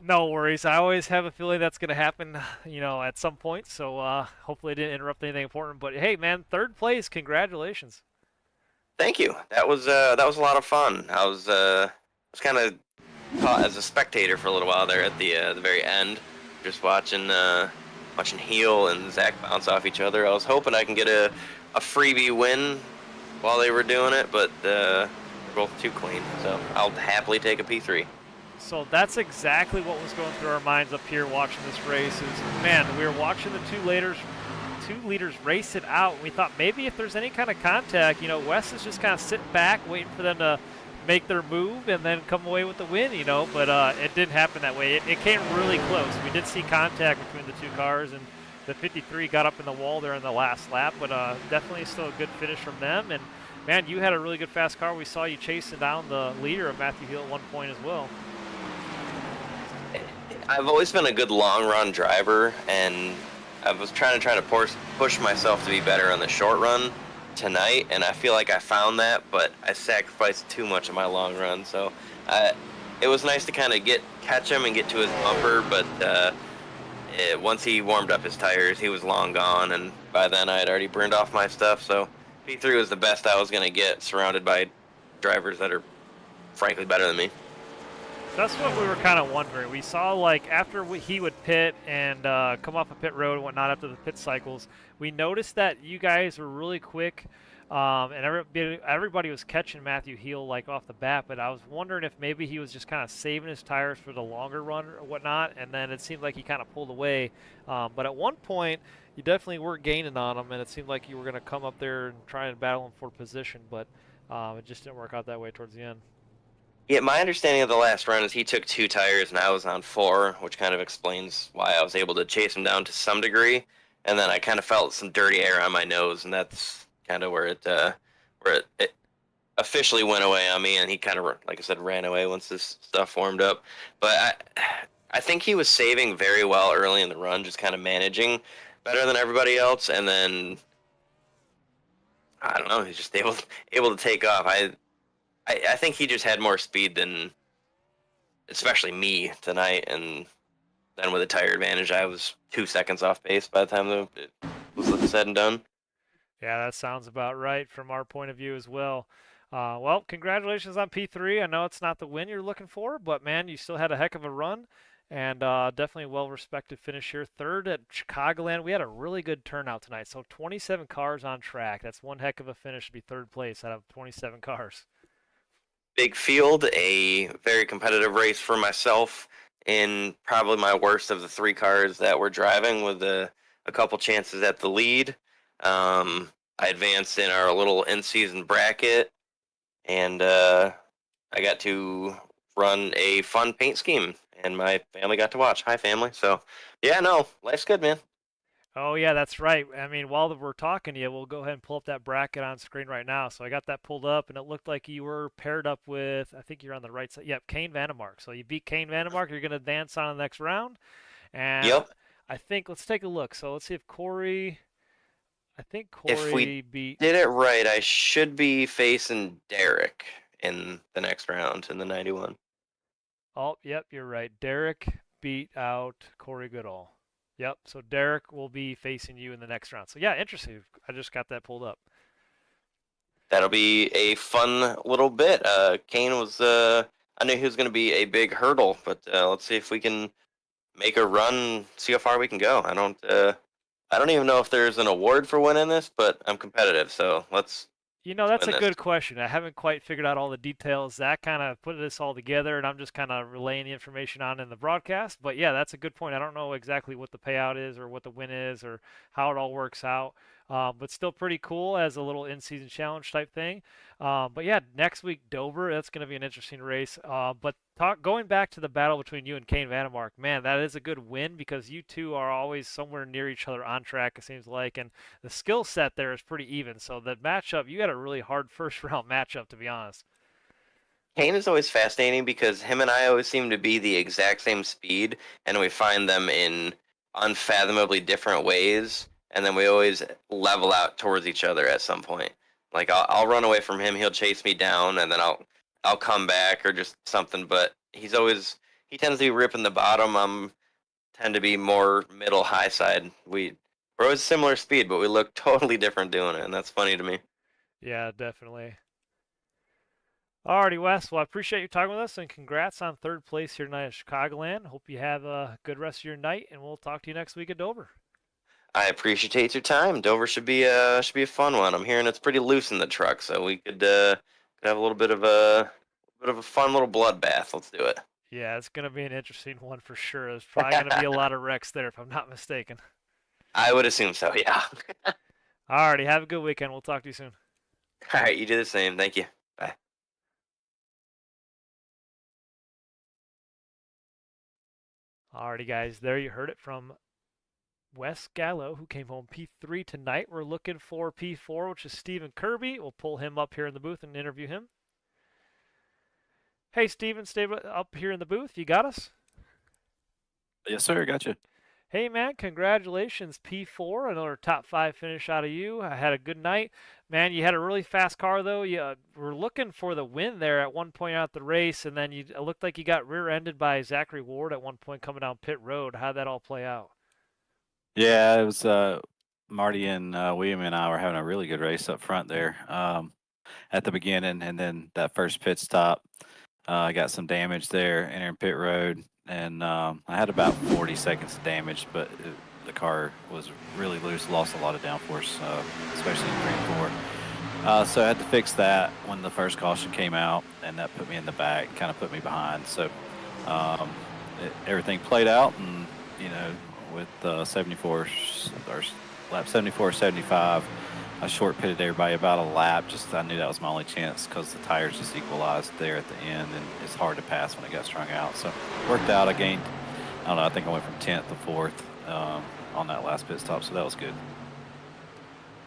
Speaker 1: No worries. I always have a feeling that's going to happen, at some point. So hopefully I didn't interrupt anything important. But hey, man, third place. Congratulations.
Speaker 7: Thank you. That was a lot of fun. I was kind of caught as a spectator for a little while there at the very end, just watching Heel and Zach bounce off each other. I was hoping I can get a freebie win while they were doing it, but they're both too clean, so I'll happily take a P3.
Speaker 1: So that's exactly what was going through our minds up here watching this race. Is, man, we were watching the two leaders race it out, and we thought maybe if there's any kind of contact, Wes is just kind of sitting back waiting for them to make their move and then come away with the win, but it didn't happen that way. It came really close. We did see contact between the two cars, and the 53 got up in the wall there in the last lap, but definitely still a good finish from them. And man, you had a really good fast car. We saw you chasing down the leader of Matthew Hill at one point as well.
Speaker 7: I've always been a good long run driver, and I was trying to push myself to be better on the short run tonight, and I feel like I found that, but I sacrificed too much of my long run. So it was nice to kind of catch him and get to his bumper, but once he warmed up his tires, he was long gone, and by then I had already burned off my stuff. So P3 was the best I was going to get, surrounded by drivers that are frankly better than me.
Speaker 1: That's what we were kind of wondering. We saw, like, after he would pit and come off a pit road and whatnot after the pit cycles, we noticed that you guys were really quick, and everybody was catching Matthew Heel, like, off the bat, but I was wondering if maybe he was just kind of saving his tires for the longer run or whatnot, and then it seemed like he kind of pulled away. But at one point, you definitely were gaining on him, and it seemed like you were going to come up there and try and battle him for position, but it just didn't work out that way towards the end.
Speaker 7: Yeah, my understanding of the last run is he took 2 tires and I was on 4, which kind of explains why I was able to chase him down to some degree. And then I kind of felt some dirty air on my nose, and that's kind of where it officially went away on me. And he kind of, like I said, ran away once this stuff warmed up. But I think he was saving very well early in the run, just kind of managing better than everybody else. And then I don't know, he's just able to take off. I think he just had more speed than, especially me tonight, and then with a tire advantage, I was 2 seconds off pace by the time it was said and done.
Speaker 1: Yeah, that sounds about right from our point of view as well. Well, congratulations on P3. I know it's not the win you're looking for, but man, you still had a heck of a run, and definitely a well-respected finish here. Third at Chicagoland. We had a really good turnout tonight, so 27 cars on track. That's one heck of a finish to be third place out of 27 cars.
Speaker 7: Big field, a very competitive race for myself in probably my worst of the 3 cars that were driving, with a couple chances at the lead. I advanced in our little in-season bracket, and I got to run a fun paint scheme, and my family got to watch. Hi, family. So, yeah, no, life's good, man.
Speaker 1: Oh, yeah, that's right. I mean, while we're talking to you, we'll go ahead and pull up that bracket on screen right now. So I got that pulled up, and it looked like you were paired up with, I think you're on the right side. Yep, Kane Vandemark. So you beat Kane Vandemark. You're going to advance on the next round. And
Speaker 7: Yep.
Speaker 1: I think, let's take a look. So let's see if Corey,
Speaker 7: If we
Speaker 1: beat.
Speaker 7: did it right, I should be facing Derek in the next round in the 91.
Speaker 1: Oh, yep, you're right. Derek beat out Corey Goodall. Yep, so Derek will be facing you in the next round. So, yeah, interesting. I just got that pulled up.
Speaker 7: That'll be a fun little bit. Kane was, I knew he was going to be a big hurdle, but let's see if we can make a run, see how far we can go. I don't even know if there's an award for winning this, but I'm competitive, so let's
Speaker 1: That's
Speaker 7: win
Speaker 1: a
Speaker 7: this.
Speaker 1: good question. I haven't quite figured out all the details. Zach kind of put this all together, and I'm just kind of relaying the information on in the broadcast. But yeah, that's a good point. I don't know exactly what the payout is or what the win is or how it all works out. But still pretty cool as a little in-season challenge type thing. But yeah, next week Dover, that's going to be an interesting race. But going back to the battle between you and Kane Vandermark, man, that is a good win because you two are always somewhere near each other on track. It seems like, and the skill set there is pretty even. So the matchup, you had a really hard first round matchup, to be honest.
Speaker 7: Kane is always fascinating because him and I always seem to be the exact same speed, and we find them in unfathomably different ways, and then we always level out towards each other at some point. Like I'll run away from him, he'll chase me down, and then I'll come back or just something. But he tends to be ripping the bottom. Tend to be more middle high side. We're always similar speed, but we look totally different doing it, and that's funny to me.
Speaker 1: Yeah, definitely. Alrighty, Wes. Well, I appreciate you talking with us, and congrats on third place here tonight at Chicagoland. Hope you have a good rest of your night, and we'll talk to you next week at Dover.
Speaker 7: I appreciate your time. Dover should be a fun one. I'm hearing it's pretty loose in the truck, so we could have a little bit of a fun little bloodbath. Let's do it.
Speaker 1: Yeah, it's going to be an interesting one for sure. There's probably going to be a lot of wrecks there, if I'm not mistaken.
Speaker 7: I would assume so. Yeah.
Speaker 1: Alrighty, have a good weekend. We'll talk to you soon.
Speaker 7: All right, you do the same. Thank you. Bye.
Speaker 1: Alrighty, guys, there you heard it from Wes Gallo, who came home P3 tonight. We're looking for P4, which is Stephen Kirby. We'll pull him up here in the booth and interview him. Hey, Stephen, stay up here in the booth. You got us?
Speaker 8: Yes, sir. Gotcha.
Speaker 1: Hey, man, congratulations, P4. Another top 5 finish out of you. I had a good night. Man, you had a really fast car, though. You were looking for the win there at one point out the race, and then it looked like you got rear-ended by Zachary Ward at one point coming down pit road. How'd that all play out?
Speaker 8: Yeah, it was Marty and William and I were having a really good race up front there at the beginning, and then that first pit stop, I got some damage there entering pit road, and I had about 40 seconds of damage, but the car was really loose, lost a lot of downforce, especially in 3 and 4. So I had to fix that when the first caution came out, and that put me in the back, kind of put me behind. So everything played out, and with 74 or lap 74, 75, I short pitted everybody about a lap. Just I knew that was my only chance because the tires just equalized there at the end, and it's hard to pass when it got strung out. So worked out. I gained, I don't know, I think I went from 10th to 4th on that last pit stop, so that was good.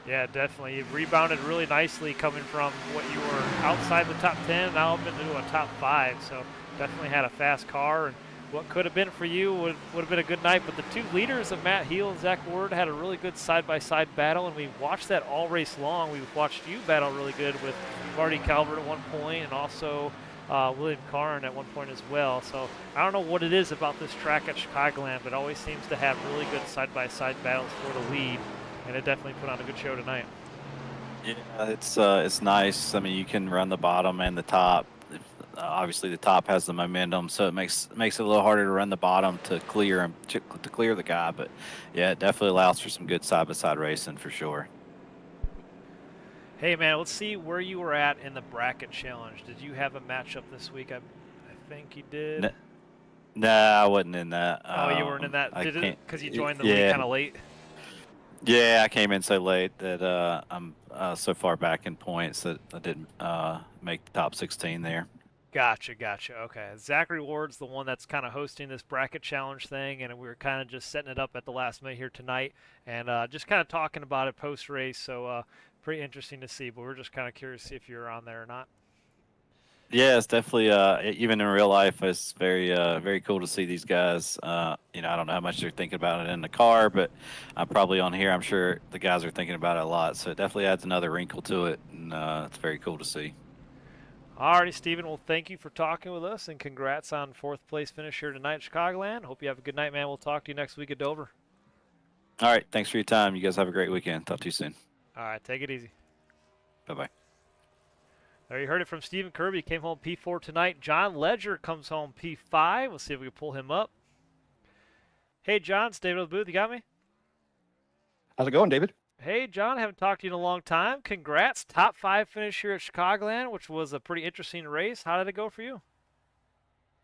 Speaker 1: Yeah, definitely. You rebounded really nicely coming from what you were outside the top 10, now up into a top 5. So definitely had a fast car, and what could have been for you would have been a good night. But the two leaders of Matt Heel and Zach Ward had a really good side-by-side battle, and we watched that all race long. We watched you battle really good with Marty Calvert at one point, and also William Karn at one point as well. So I don't know what it is about this track at Chicagoland, but it always seems to have really good side-by-side battles for the lead, and it definitely put on a good show tonight.
Speaker 8: Yeah, it's nice. I mean, you can run the bottom and the top. Obviously, the top has the momentum, so it makes it a little harder to run the bottom to clear the guy. But yeah, it definitely allows for some good side-by-side racing for sure.
Speaker 1: Hey, man, let's see where you were at in the bracket challenge. Did you have a matchup this week? I think you did.
Speaker 8: No, I wasn't in that.
Speaker 1: Oh, you weren't in that? Did it because you joined the league kind of late?
Speaker 8: Yeah, I came in so late that I'm so far back in points that I didn't make the top 16 there.
Speaker 1: Gotcha. Okay. Zachary Ward's the one that's kind of hosting this bracket challenge thing, and we were kind of just setting it up at the last minute here tonight, and just kind of talking about it post-race, so pretty interesting to see, but we're just kind of curious to see if you're on there or not.
Speaker 8: Yeah, it's definitely, even in real life, it's very cool to see these guys. I don't know how much they're thinking about it in the car, but I'm probably on here. I'm sure the guys are thinking about it a lot, so it definitely adds another wrinkle to it, and it's very cool to see.
Speaker 1: Alrighty, Stephen. Well, thank you for talking with us, and congrats on 4th place finish here tonight at Chicagoland. Hope you have a good night, man. We'll talk to you next week at Dover.
Speaker 8: All right, thanks for your time. You guys have a great weekend. Talk to you soon.
Speaker 1: All right, take it easy.
Speaker 8: Bye-bye.
Speaker 1: There you heard it from Stephen Kirby. Came home P4 tonight. John Ledger comes home P5. We'll see if we can pull him up. Hey, John, it's David with the booth. You got me?
Speaker 9: How's it going, David?
Speaker 1: Hey, John, haven't talked to you in a long time. Congrats. Top 5 finish here at Chicagoland, which was a pretty interesting race. How did it go for you?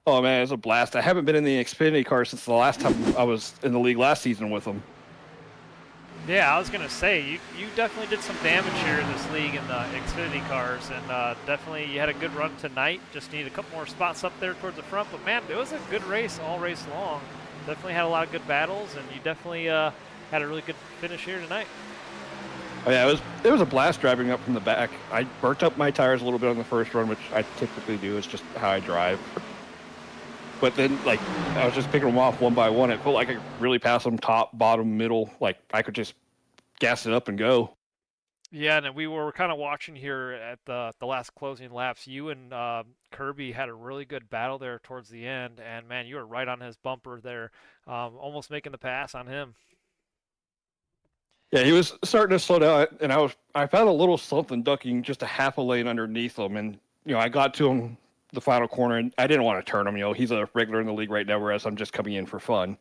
Speaker 9: Oh man, it's a blast. I haven't been in the Xfinity car since the last time I was in the league last season with them.
Speaker 1: Yeah, I was going to say, you definitely did some damage here in this league in the Xfinity cars, and definitely you had a good run tonight. Just need a couple more spots up there towards the front, but man, it was a good race all race long. Definitely had a lot of good battles, and you definitely had a really good finish here tonight.
Speaker 9: Oh yeah, it was a blast driving up from the back. I burnt up my tires a little bit on the first run, which I typically do. It's just how I drive. But then, like, I was just picking them off one by one. It felt like I could really pass them top, bottom, middle. Like, I could just gas it up and go.
Speaker 1: Yeah, and we were kind of watching here at the last closing laps. You and Kirby had a really good battle there towards the end, and man, you were right on his bumper there, almost making the pass on him.
Speaker 9: Yeah, he was starting to slow down, and I found a little something ducking just a half a lane underneath him, and I got to him the final corner, and I didn't want to turn him. He's a regular in the league right now, whereas I'm just coming in for fun.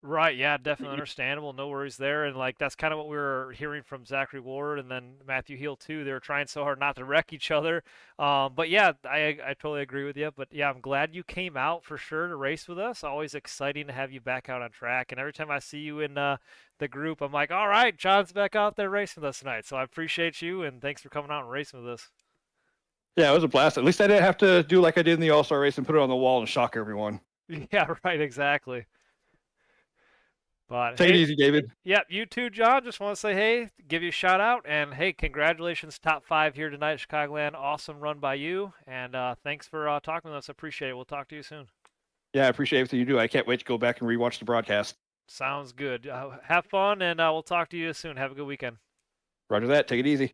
Speaker 1: Right, yeah, definitely understandable. No worries there. And like that's kind of what we were hearing from Zachary Ward and then Matthew Heel too. They were trying so hard not to wreck each other. But yeah, I totally agree with you. But yeah, I'm glad you came out for sure to race with us. Always exciting to have you back out on track. And every time I see you in the group, I'm like, all right, John's back out there racing with us tonight. So I appreciate you and thanks for coming out and racing with us.
Speaker 9: Yeah, it was a blast. At least I didn't have to do like I did in the All-Star race and put it on the wall and shock everyone.
Speaker 1: Yeah, right, exactly. But
Speaker 9: Take it easy, David.
Speaker 1: Yep, you too, John. Just want to say hey, give you a shout out, and hey, congratulations, top 5 here tonight at Chicagoland. Awesome run by you, and thanks for talking with us. Appreciate it. We'll talk to you soon.
Speaker 9: Yeah, I appreciate everything you do. I can't wait to go back and rewatch the broadcast.
Speaker 1: Sounds good. Have fun, and we'll talk to you soon. Have a good weekend.
Speaker 9: Roger that. Take it easy.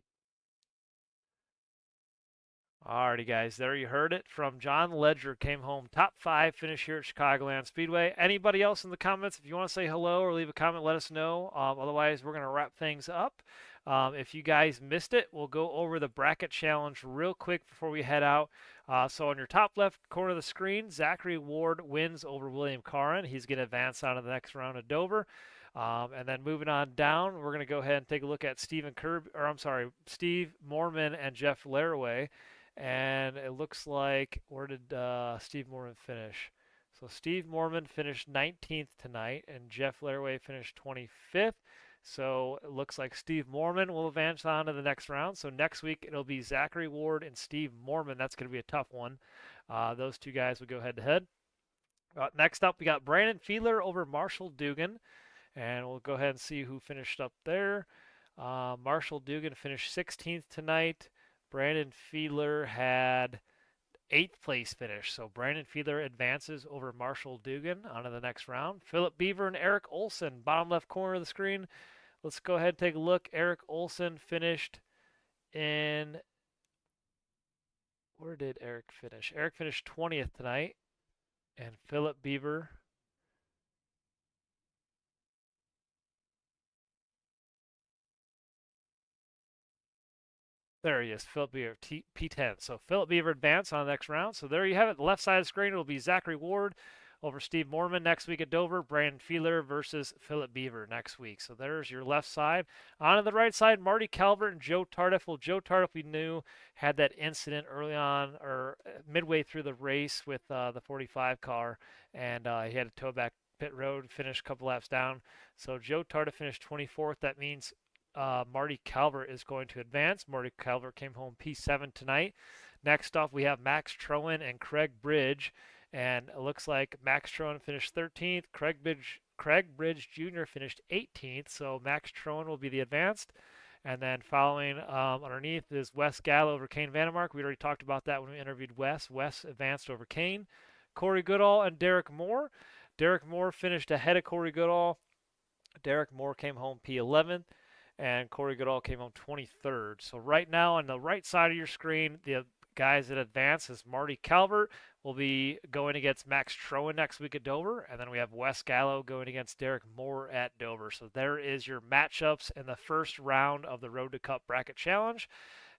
Speaker 1: Alrighty, guys, there you heard it from John Ledger. Came home top 5 finish here at Chicagoland Speedway. Anybody else in the comments, if you want to say hello or leave a comment, let us know. Otherwise, we're going to wrap things up. If you guys missed it, we'll go over the bracket challenge real quick before we head out. So on your top left corner of the screen, Zachary Ward wins over William Caron. He's going to advance on to the next round of Dover. And then moving on down, we're going to go ahead and take a look at Steve Mormon and Jeff Laraway. And it looks like, where did Steve Mormon finish? So Steve Mormon finished 19th tonight, and Jeff Laraway finished 25th. So it looks like Steve Mormon will advance on to the next round. So next week it'll be Zachary Ward and Steve Mormon. That's going to be a tough one. Those two guys will go head-to-head. Next up, we got Brandon Fiedler over Marshall Dugan. And we'll go ahead and see who finished up there. Marshall Dugan finished 16th tonight. Brandon Fiedler had 8th place finish. So Brandon Fiedler advances over Marshall Dugan onto the next round. Philip Beaver and Eric Olson, bottom left corner of the screen. Let's go ahead and take a look. Eric Olson finished in... Where did Eric finish? Eric finished 20th tonight. And Philip Beaver... There he is, Philip Beaver, P10. So Philip Beaver advanced on the next round. So there you have it. The left side of the screen will be Zachary Ward over Steve Mormon next week at Dover. Brandon Fiedler versus Philip Beaver next week. So there's your left side. On the right side, Marty Calvert and Joe Tardif. Well, Joe Tardif, we knew, had that incident early on or midway through the race with the 45 car. And he had to tow back pit road, finish a couple laps down. So Joe Tardif finished 24th. That means Marty Calvert is going to advance. Marty Calvert came home P7 tonight. Next up, we have Max Troen and Craig Bridge. And it looks like Max Troen finished 13th. Craig Bridge Jr. finished 18th. So Max Troen will be the advanced. And then following underneath is Wes Gallo over Kane Vandermark. We already talked about that when we interviewed Wes. Wes advanced over Kane. Corey Goodall and Derek Moore. Derek Moore finished ahead of Corey Goodall. Derek Moore came home P11th. And Corey Goodall came home 23rd. So right now on the right side of your screen, the guys that advance is Marty Calvert, will be going against Max Troen next week at Dover, and then we have Wes Gallo going against Derek Moore at Dover. So there is your matchups in the first round of the Road to Cup Bracket Challenge.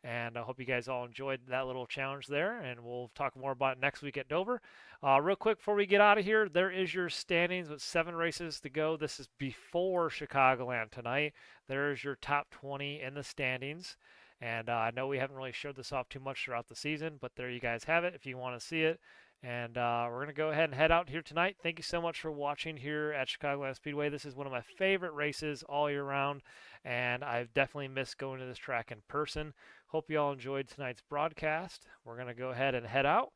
Speaker 1: And I hope you guys all enjoyed that little challenge there, and we'll talk more about it next week at Dover. Real quick before we get out of here, there is your standings with 7 races to go. This is before Chicagoland tonight. There's your top 20 in the standings. And I know we haven't really showed this off too much throughout the season, but there you guys have it if you want to see it. And we're going to go ahead and head out here tonight. Thank you so much for watching here at Chicagoland Speedway. This is one of my favorite races all year round, and I've definitely missed going to this track in person. Hope you all enjoyed tonight's broadcast. We're going to go ahead and head out,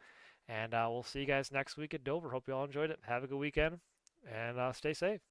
Speaker 1: and we'll see you guys next week at Dover. Hope you all enjoyed it. Have a good weekend, and stay safe.